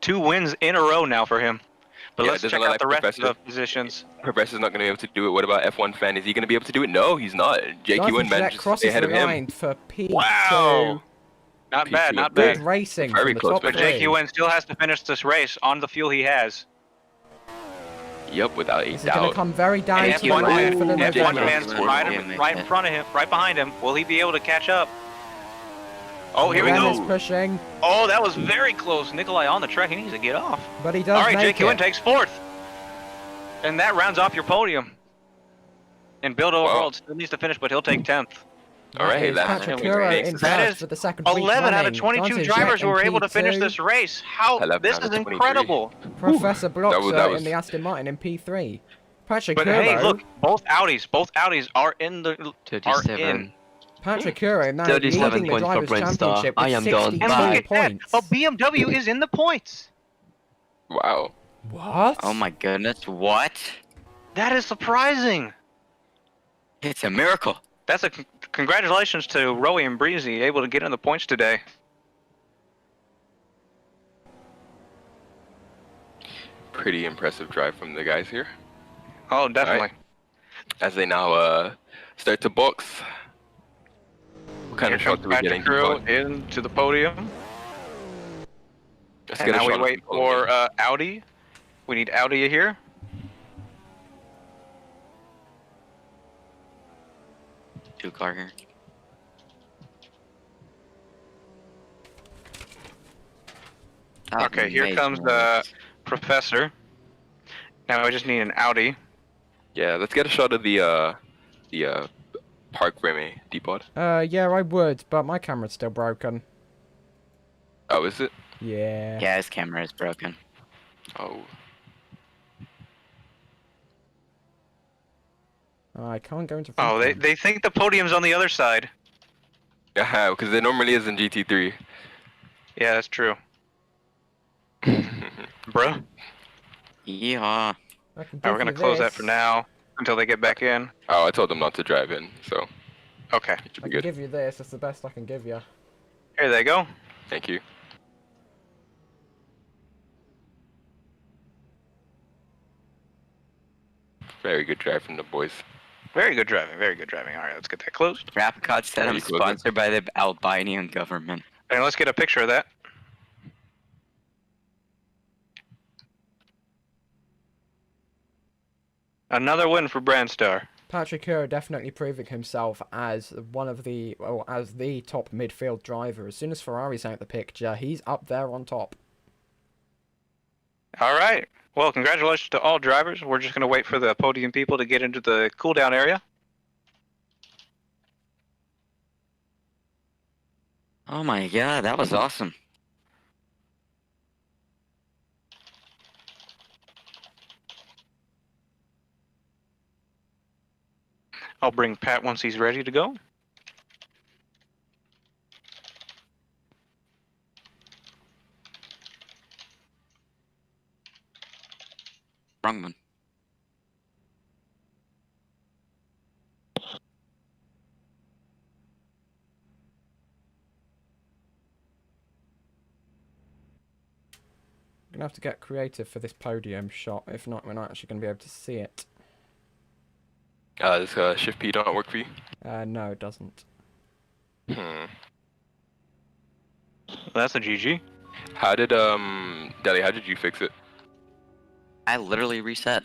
Speaker 2: 2 wins in a row now for him. But
Speaker 1: Yeah,
Speaker 2: let's
Speaker 1: doesn't
Speaker 2: check
Speaker 1: look
Speaker 2: out
Speaker 1: like
Speaker 2: the rest
Speaker 1: Professor.
Speaker 2: of the positions.
Speaker 1: Professor's not going to be able to do it. What about F1 fan? Is he going to be able to do it? No, he's not. Jake
Speaker 3: Jonathan
Speaker 1: Ewan
Speaker 3: Jet
Speaker 1: managed to stay
Speaker 3: crosses
Speaker 1: ahead
Speaker 3: the
Speaker 1: of him.
Speaker 3: line for P2.
Speaker 2: Wow. Not bad,
Speaker 1: P2.
Speaker 2: not
Speaker 3: Good
Speaker 2: bad.
Speaker 3: racing
Speaker 1: Very
Speaker 3: from the
Speaker 1: close,
Speaker 3: top
Speaker 1: but
Speaker 2: But Jake
Speaker 3: three.
Speaker 2: Ewan still has to finish this race on the fuel he has.
Speaker 1: Yep, without a
Speaker 3: This is going to
Speaker 1: doubt.
Speaker 3: come very down
Speaker 2: And
Speaker 3: to the
Speaker 2: F1
Speaker 3: line
Speaker 2: man,
Speaker 3: for the
Speaker 1: F1
Speaker 2: F1
Speaker 3: November.
Speaker 2: man's
Speaker 1: November.
Speaker 2: right in front of him, right behind him. Will he be able to catch up? Oh, here we
Speaker 3: Ren
Speaker 2: go.
Speaker 3: is pushing,
Speaker 2: Oh, that was very close. Nikolai on the track. He needs to get off.
Speaker 3: but he does
Speaker 2: All right,
Speaker 3: make
Speaker 2: Jake Ewan
Speaker 3: it.
Speaker 2: takes 4th. And that rounds off your podium. And Build Overworld still needs to finish, but he'll take 10th.
Speaker 1: All right,
Speaker 3: Is
Speaker 1: that's
Speaker 3: Patrick
Speaker 1: really
Speaker 3: Kuro
Speaker 1: great.
Speaker 3: in
Speaker 2: That
Speaker 3: first
Speaker 2: is
Speaker 3: for the second week
Speaker 2: 11 out of
Speaker 3: running.
Speaker 2: 22
Speaker 3: Dante's
Speaker 2: drivers
Speaker 3: Jet
Speaker 2: who were
Speaker 3: in
Speaker 2: able to finish
Speaker 3: P2.
Speaker 2: this race. How?
Speaker 1: 11
Speaker 2: This
Speaker 1: out of
Speaker 2: is
Speaker 1: 23.
Speaker 2: incredible.
Speaker 3: Professor Bloxer
Speaker 1: that was-
Speaker 3: in the Aston Martin in P3. Patrick
Speaker 2: But
Speaker 3: Kuro.
Speaker 2: hey, look, both Audis are in the are in.
Speaker 5: 37.
Speaker 3: Patrick Kuro now
Speaker 5: 37
Speaker 3: leading the
Speaker 5: points for
Speaker 3: Drivers'
Speaker 5: Brent Starr.
Speaker 3: Championship with
Speaker 5: I am done.
Speaker 3: 62
Speaker 2: And look at that,
Speaker 3: points.
Speaker 2: a BMW is in the points.
Speaker 1: Wow.
Speaker 3: What?
Speaker 4: Oh my goodness, what?
Speaker 2: That is surprising.
Speaker 4: It's a miracle.
Speaker 2: That's a congratulations to Rowie and Breezy, able to get in the points today.
Speaker 1: Pretty impressive drive from the guys here.
Speaker 2: Oh, definitely.
Speaker 1: As they now start to box. What kind
Speaker 2: Here
Speaker 1: of shot
Speaker 2: comes
Speaker 1: do we get
Speaker 2: Patrick Kuro
Speaker 1: in?
Speaker 2: into the podium.
Speaker 1: Let's
Speaker 2: And
Speaker 1: get a
Speaker 2: now we
Speaker 1: shot of
Speaker 2: wait
Speaker 1: the podium.
Speaker 2: for Audi. We need Audi here.
Speaker 4: Two-car here.
Speaker 2: Okay, here
Speaker 4: Amazing.
Speaker 2: comes the Professor. Now we just need an Audi.
Speaker 1: Yeah, let's get a shot of the Park Remy depot.
Speaker 3: Yeah, I would, but my camera's still broken.
Speaker 1: Oh, is it?
Speaker 3: Yeah.
Speaker 4: Yeah, his camera is broken.
Speaker 1: Oh.
Speaker 3: I can't go into.
Speaker 2: Oh,
Speaker 3: front
Speaker 2: they think the podium's on the other side.
Speaker 1: Yeah, because it normally is in GT3.
Speaker 2: Yeah, that's true. Bruh.
Speaker 4: Yeah.
Speaker 3: I can
Speaker 2: Alright, we're
Speaker 3: give
Speaker 2: gonna
Speaker 3: you
Speaker 2: close that
Speaker 3: this.
Speaker 2: for now until they get back in.
Speaker 1: Oh, I told them not to drive in, so
Speaker 2: Okay.
Speaker 1: it should
Speaker 3: I
Speaker 1: be
Speaker 3: can
Speaker 1: good.
Speaker 3: give you this. That's the best I can give you.
Speaker 2: Here they go.
Speaker 1: Thank you. Very good drive from the boys.
Speaker 2: Very good driving. Very good driving. All right, let's get that closed.
Speaker 4: Rapicot said I'm
Speaker 1: Pretty close.
Speaker 4: sponsored by the Albanian government.
Speaker 2: And let's get a picture of that. Another win for Brandstar.
Speaker 3: Patrick Kuro definitely proving himself as one of the, well, as the top midfield driver. As soon as Ferrari's out the picture, he's up there on top.
Speaker 2: All right. Well, congratulations to all drivers. We're just going to wait for the podium people to get into the cool-down area.
Speaker 4: Oh my god, that was awesome.
Speaker 2: I'll bring Pat once he's ready to go.
Speaker 4: Wrong one.
Speaker 3: I'm gonna have to get creative for this podium shot. If not, we're not actually gonna be able to see it.
Speaker 1: Does Shift P not work for you?
Speaker 3: No, it doesn't.
Speaker 1: Hmm.
Speaker 2: That's a GG.
Speaker 1: How did Deli? How did you fix it?
Speaker 4: I literally reset.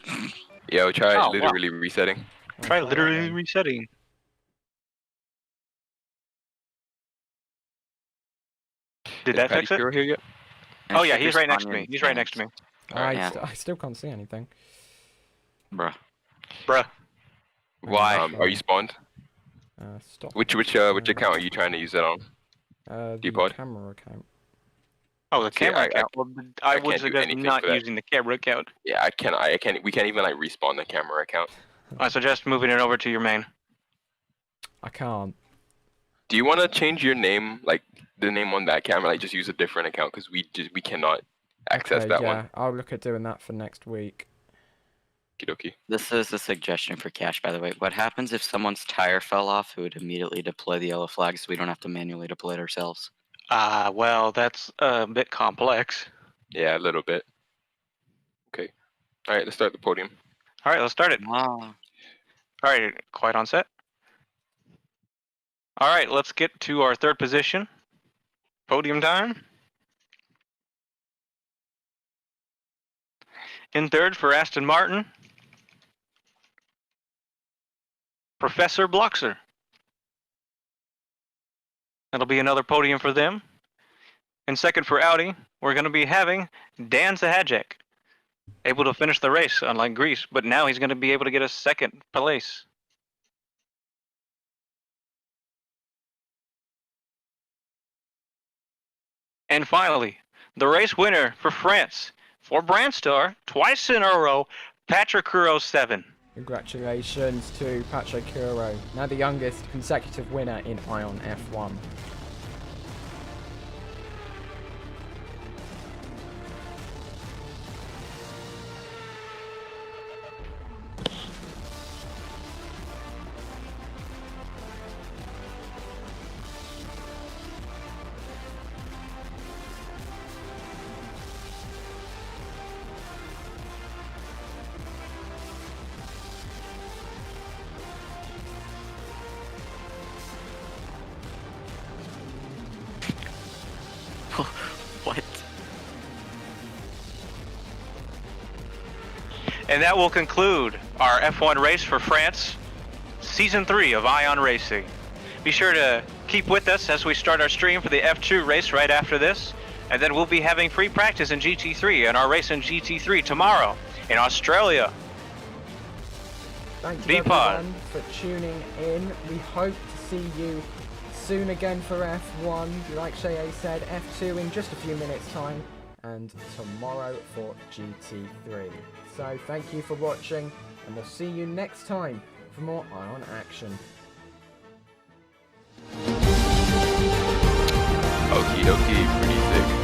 Speaker 1: Yeah, we tried
Speaker 2: Oh, wow.
Speaker 1: literally resetting.
Speaker 2: Try
Speaker 3: Okay,
Speaker 2: literally
Speaker 3: then.
Speaker 2: resetting. Did that
Speaker 1: Patty
Speaker 2: fix it?
Speaker 1: Kuro here yet?
Speaker 2: Oh yeah, he's right next to me. He's right next to me.
Speaker 4: Yeah.
Speaker 3: I still can't see anything.
Speaker 4: Bruh.
Speaker 2: Bruh.
Speaker 1: Why? Are you spawned?
Speaker 3: Stop.
Speaker 1: Which account are you trying to use that on?
Speaker 3: The
Speaker 1: Depot?
Speaker 3: camera account.
Speaker 2: Oh, the
Speaker 1: See,
Speaker 2: camera
Speaker 1: I
Speaker 2: account. Well, I
Speaker 1: can't
Speaker 2: would
Speaker 1: do
Speaker 2: suggest
Speaker 1: anything
Speaker 2: not
Speaker 1: for that.
Speaker 2: using the camera account.
Speaker 1: Yeah, I can't. We can't even like respawn the camera account.
Speaker 2: I suggest moving it over to your main.
Speaker 3: I can't.
Speaker 1: Do you want to change your name, like the name on that camera, like just use a different account because we cannot access
Speaker 3: Okay,
Speaker 1: that
Speaker 3: yeah,
Speaker 1: one.
Speaker 3: I'll look at doing that for next week.
Speaker 1: Okie
Speaker 4: This is a suggestion for Cash, by the way. What happens if someone's tire fell off? Who would immediately deploy the yellow flag so we don't have to manually deploy it ourselves?
Speaker 2: Well, that's a bit complex.
Speaker 1: Yeah, a little bit. Okay. All right, let's start the podium.
Speaker 2: All right, let's start it.
Speaker 4: Wow.
Speaker 2: All right, quiet on set. All right, let's get to our third position. Podium time. In third for Aston Martin, Professor Bloxer. That'll be another podium for them. In second for Audi, we're going to be having Dan Zahajek, able to finish the race, unlike Greece, but now he's going to be able to get a second place. And finally, the race winner for France, for Brandstar, twice in a row, Patrick Kuro 7.
Speaker 3: Congratulations to Patrick Kuro, now the youngest consecutive winner in Ion F1.
Speaker 4: What?
Speaker 2: And that will conclude our F1 race for France, Season 3 of Ion Racing. Be sure to keep with us as we start our stream for the F2 race right after this. And then we'll be having free practice in GT3 and our race in GT3 tomorrow in Australia.
Speaker 3: Thank you everyone for tuning in. We hope to see you soon again for F1. Like Shea said, F2 in just a few minutes time, and tomorrow for GT3. So thank you for watching, and we'll see you next time for more Ion action.
Speaker 1: Okie dokie, pretty sick.